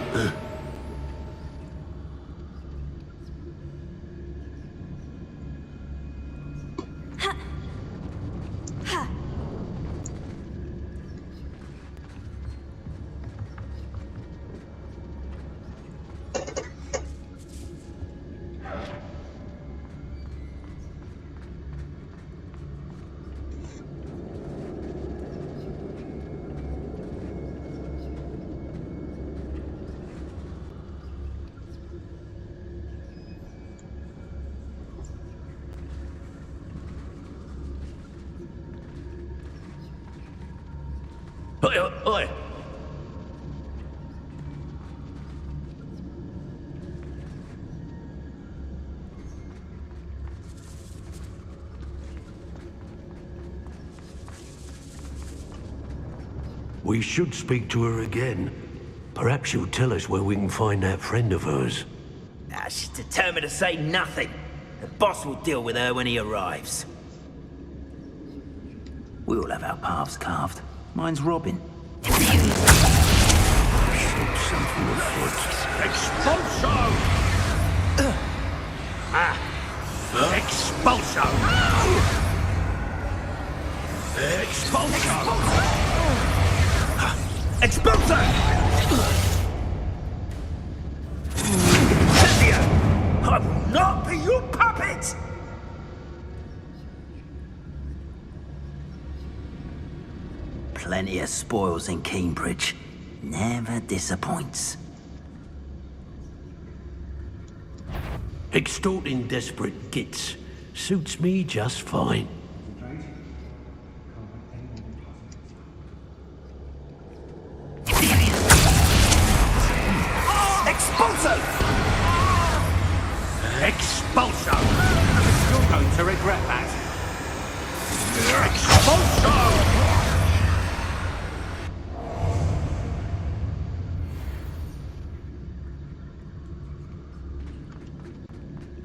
Oi, oi! We should speak to her again. Perhaps she'll tell us where we can find that friend of hers. She's determined to say nothing. The boss will deal with her when he arrives. We all have our paths carved. Mine's Robin. Something afoot. Expulso! Expulso! Expulso! Expulso! Cynthia! I will not be your puppet! plenty of spoils in Cambridge. Never disappoints. Extorting desperate gits suits me just fine. Expulso! Expulso! You're going to regret that. Expulso!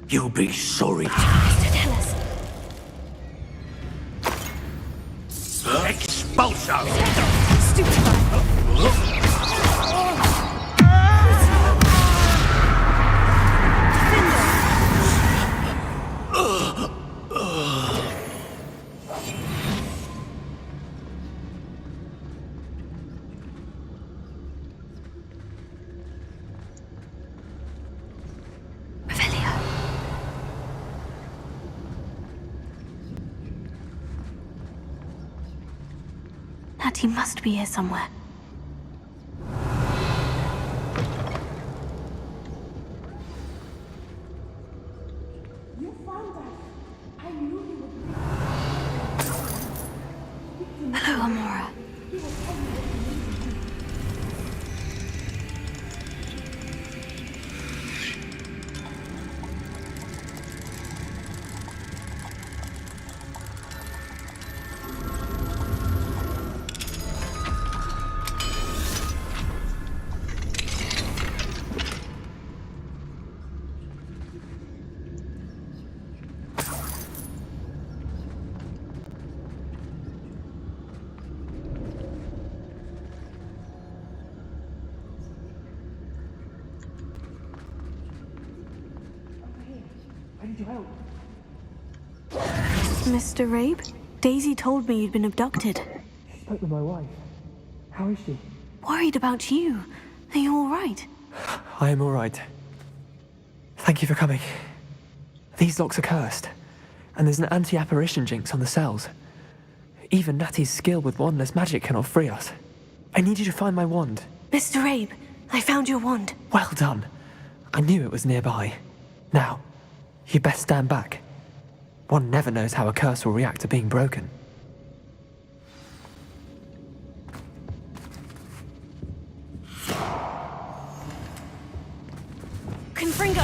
You'll be sorry. Tell us. Expulso! Natty must be here somewhere. You found us. I knew you would. Hello, Amora. I need your help. Mr. Rabe? Daisy told me you'd been abducted. She spoke with my wife. How is she? Worried about you. Are you all right? I am all right. Thank you for coming. These locks are cursed, and there's an anti-apparition jinx on the cells. Even Natty's skill with wandless magic cannot free us. I need you to find my wand. Mr. Rabe, I found your wand. Well done. I knew it was nearby. Now, you best stand back. One never knows how a curse will react to being broken. Confringo!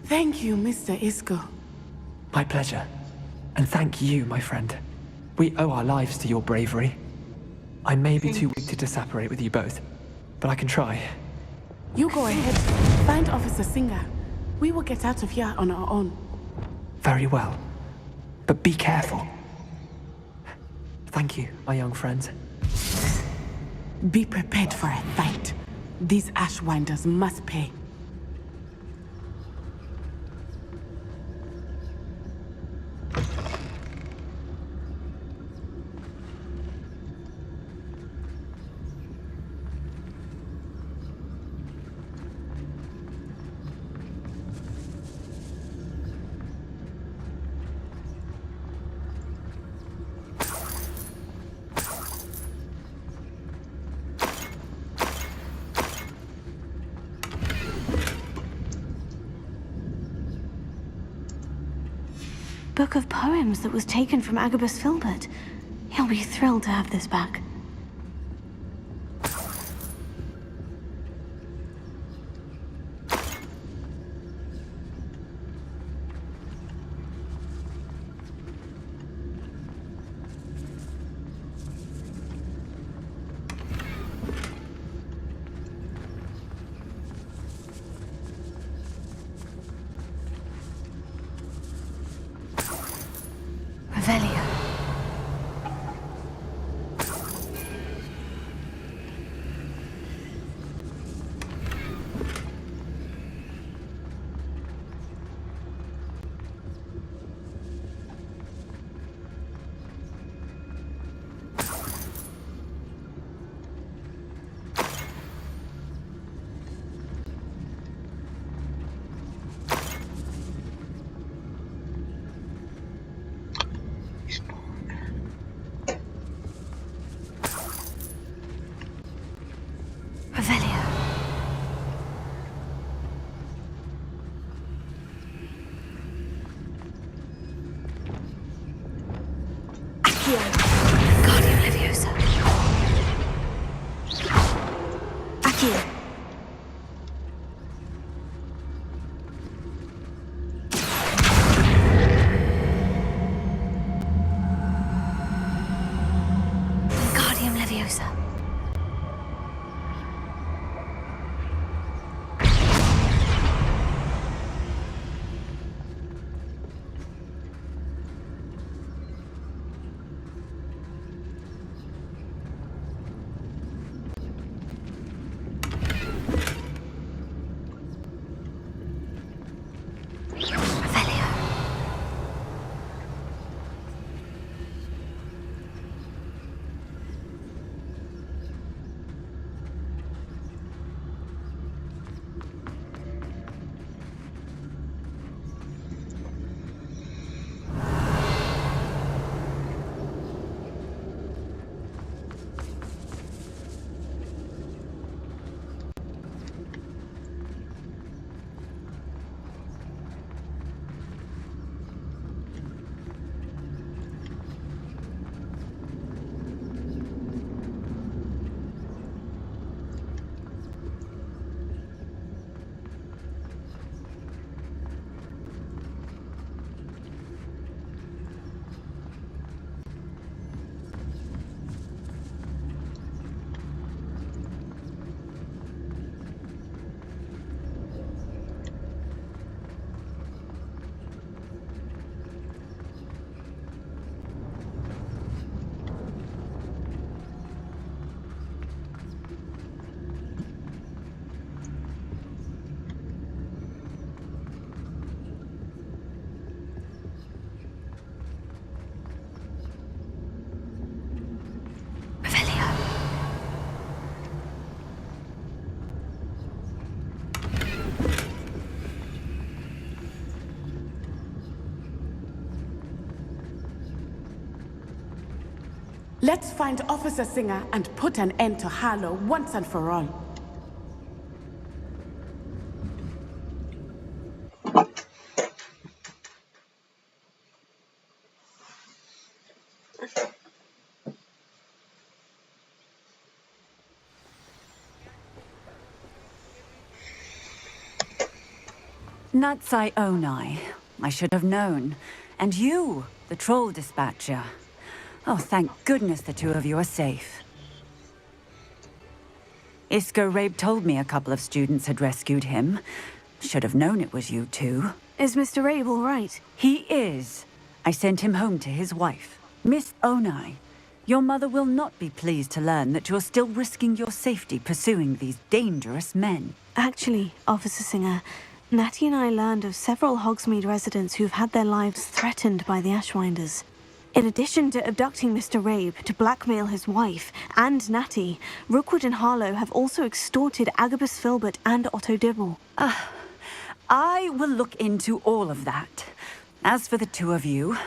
Thank you, Mr. Isco. My pleasure. And thank you, my friend. We owe our lives to your bravery. I may be too weak to disapparate with you both, but I can try. You go ahead. Find Officer Singer. We will get out of here on our own. Very well. But be careful. Thank you, my young friends. Be prepared for a fight. These Ashwinders must pay. Book of poems that was taken from Agabus Filbert. He'll be thrilled to have this back. Revelio. Here. Wingardium Leviosa. Let's find Officer Singer and put an end to Harlow once and for all. Natsai Onai. I should have known. And you, the troll dispatcher. Oh, thank goodness the two of you are safe. Isco Rabe told me a couple of students had rescued him. Should have known it was you two. Is Mr. Rabe all right? He is. I sent him home to his wife. Miss Onai, your mother will not be pleased to learn that you're still risking your safety pursuing these dangerous men. Actually, Officer Singer, Natty and I learned of several Hogsmeade residents who've had their lives threatened by the Ashwinders. In addition to abducting Mr. Rabe to blackmail his wife and Natty, Rookwood and Harlow have also extorted Agabus Filbert and Otto Dibble. I will look into all of that. As for the two of you,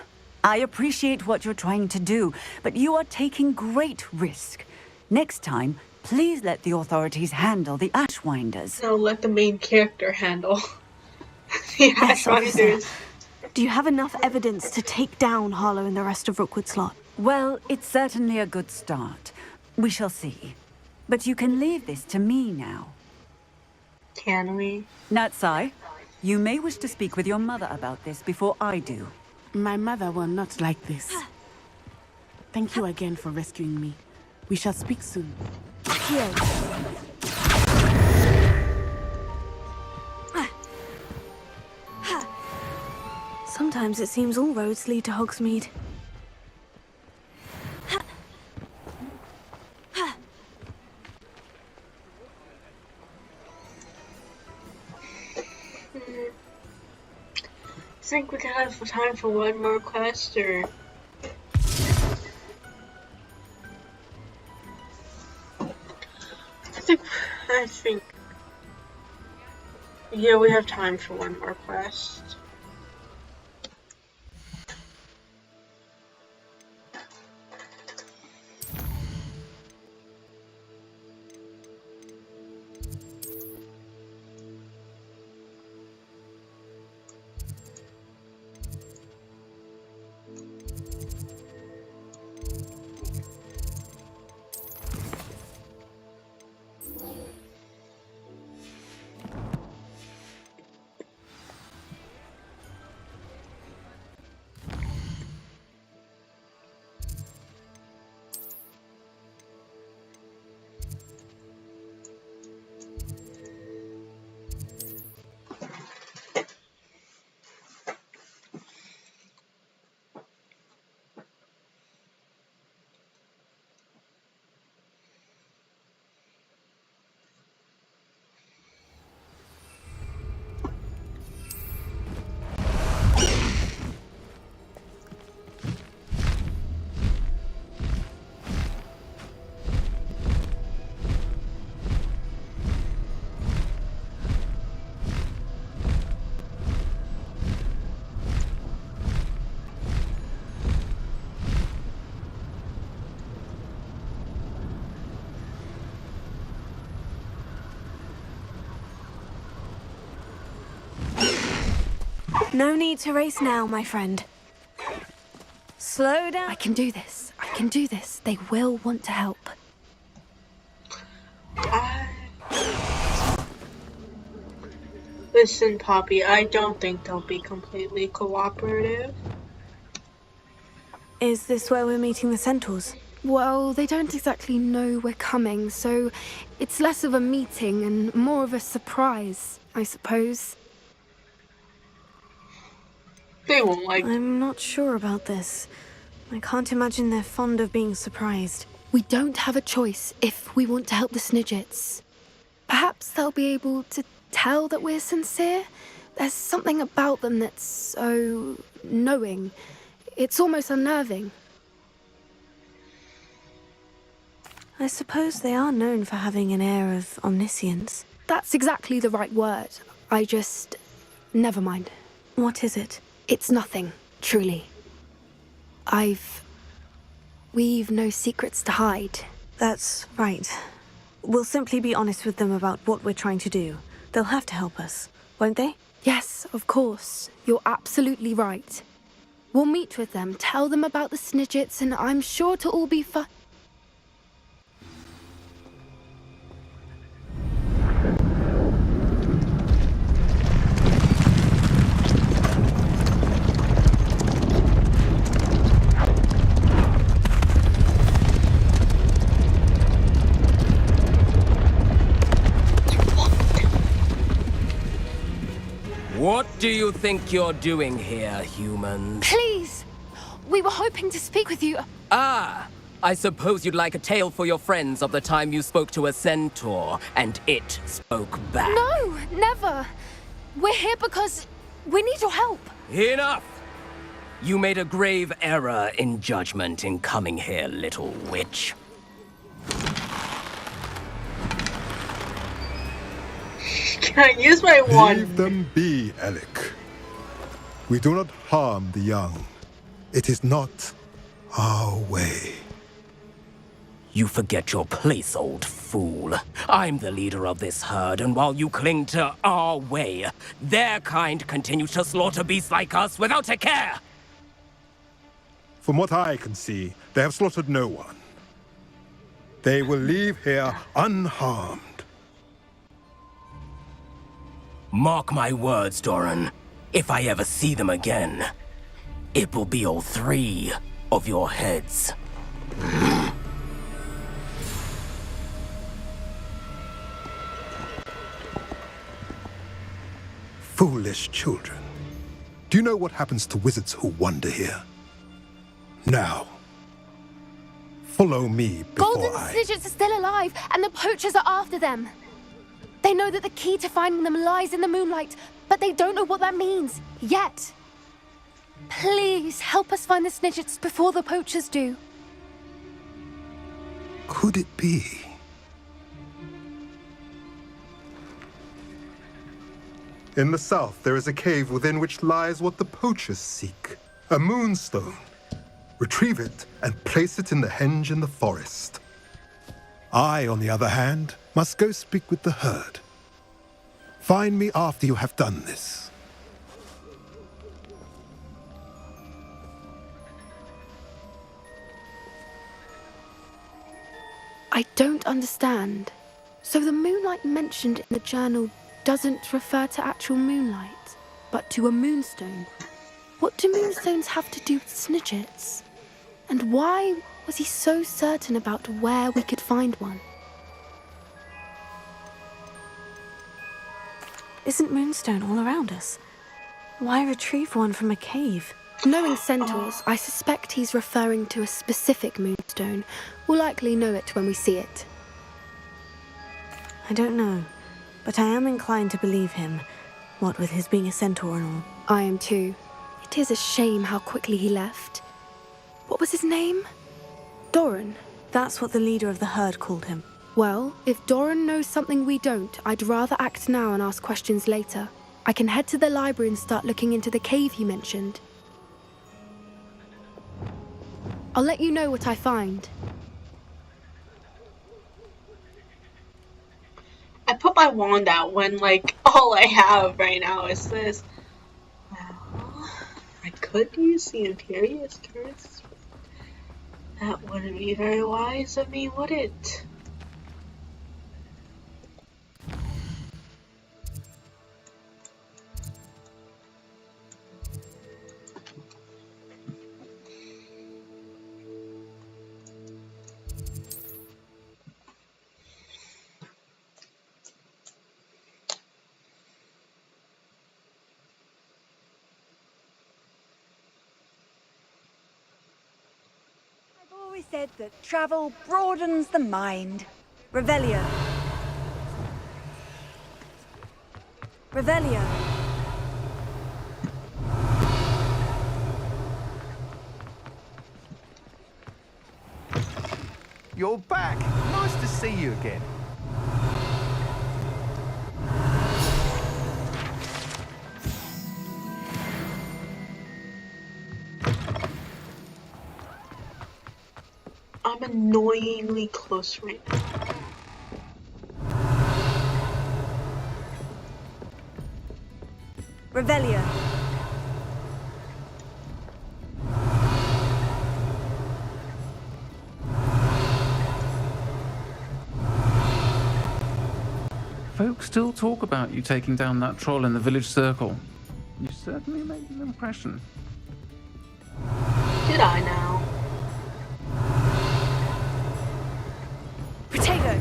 I appreciate what you're trying to do, but you are taking great risk. Next time, please let the authorities handle the Ashwinders. No, let the main character handle the Ashwinders. Do you have enough evidence to take down Harlow and the rest of Rookwood's lot? Well, it's certainly a good start. We shall see. But you can leave this to me now. Can we? Natsai, you may wish to speak with your mother about this before I do. My mother will not like this. Thank you again for rescuing me. We shall speak soon. Here. Sometimes it seems all roads lead to Hogsmeade. I think we can have time for one more quest, or... I think... Yeah, we have time for one more quest. No need to race now, my friend. Slow down. I can do this. I can do this. They will want to help. Listen, Poppy, I don't think they'll be completely cooperative. Is this where we're meeting the centaurs? Well, they don't exactly know we're coming, so it's less of a meeting and more of a surprise, I suppose. They won't like... I'm not sure about this. I can't imagine they're fond of being surprised. We don't have a choice if we want to help the Snidgets. Perhaps they'll be able to tell that we're sincere. There's something about them that's so knowing. It's almost unnerving. I suppose they are known for having an air of omniscience. That's exactly the right word. I just... Never mind. What is it? It's nothing, truly. We've no secrets to hide. That's right. We'll simply be honest with them about what we're trying to do. They'll have to help us, won't they? Yes, of course. You're absolutely right. We'll meet with them, tell them about the Snidgets, and I'm sure it'll all be fine. What do you think you're doing here, humans? Please! We were hoping to speak with you. Ah! I suppose you'd like a tale for your friends of the time you spoke to a centaur, and it spoke back. No, never. We're here because we need your help. Enough! You made a grave error in judgment in coming here, little witch. Can I use my wand? Leave them be, Alec. We do not harm the young. It is not our way. You forget your place, old fool. I'm the leader of this herd, and while you cling to our way, their kind continue to slaughter beasts like us without a care! From what I can see, they have slaughtered no one. They will leave here unharmed. Mark my words, Doran. If I ever see them again, it will be all three of your heads. Foolish children. Do you know what happens to wizards who wander here? Now, follow me before Golden Snidgets are still alive, and the poachers are after them. They know that the key to finding them lies in the moonlight, but they don't know what that means, yet. Please, help us find the Snidgets before the poachers do. Could it be? In the south, there is a cave within which lies what the poachers seek. A moonstone. Retrieve it and place it in the henge in the forest. I, on the other hand, must go speak with the herd. Find me after you have done this. I don't understand. So the moonlight mentioned in the journal doesn't refer to actual moonlight, but to a moonstone. What do moonstones have to do with Snidgets? And why was he so certain about where we could find one? Isn't moonstone all around us? Why retrieve one from a cave? Knowing centaurs, I suspect he's referring to a specific moonstone. We'll likely know it when we see it. I don't know, but I am inclined to believe him, what with his being a centaur and all. I am too. It is a shame how quickly he left. What was his name? Doran. That's what the leader of the herd called him. Well, if Doran knows something we don't, I'd rather act now and ask questions later. I can head to the library and start looking into the cave he mentioned. I'll let you know what I find. I put my wand out when, like, all I have right now is this. Wow. could use the Imperious Curse. That wouldn't be very wise of me, would it? I've always said that travel broadens the mind. Revelio. Revelio. You're back. Nice to see you again. I'm annoyingly close right now. Revelio. Folks still talk about you taking down that troll in the village circle. You certainly made an impression. Did I now? Potato.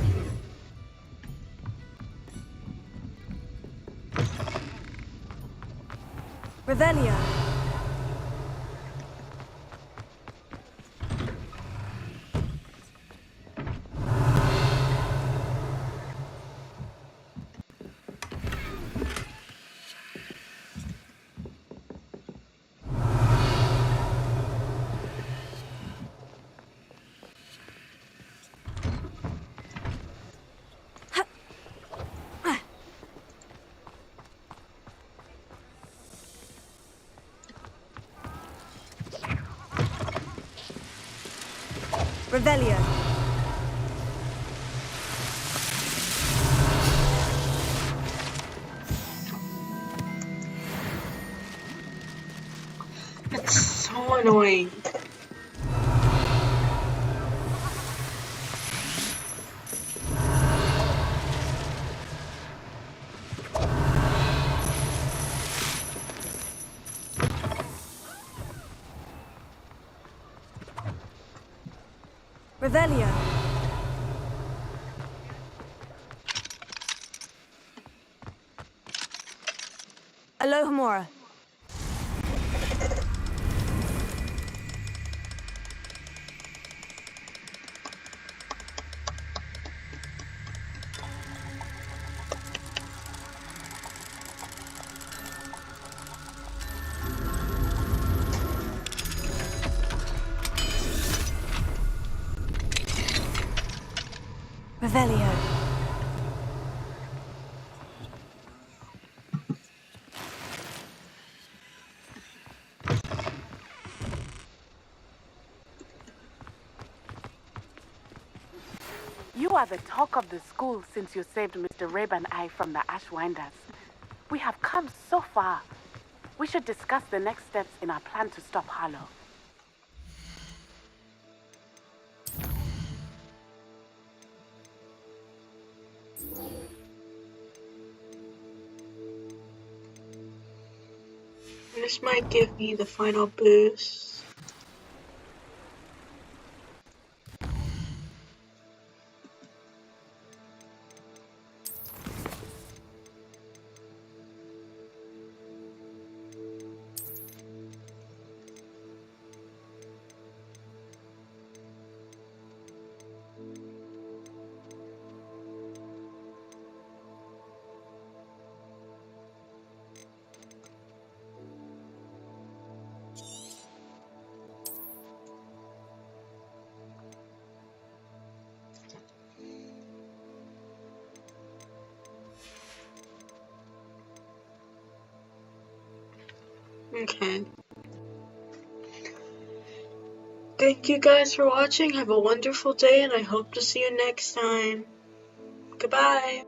Revelio. Revelio. It's so annoying. Revelio. Alohomora. Revelio. You are the talk of the school since you saved Mr. Reb and I from the Ashwinders. We have come so far. We should discuss the next steps in our plan to stop Harlow. This might give me the final boost. Okay. Thank you guys for watching. Have a wonderful day, and I hope to see you next time. Goodbye.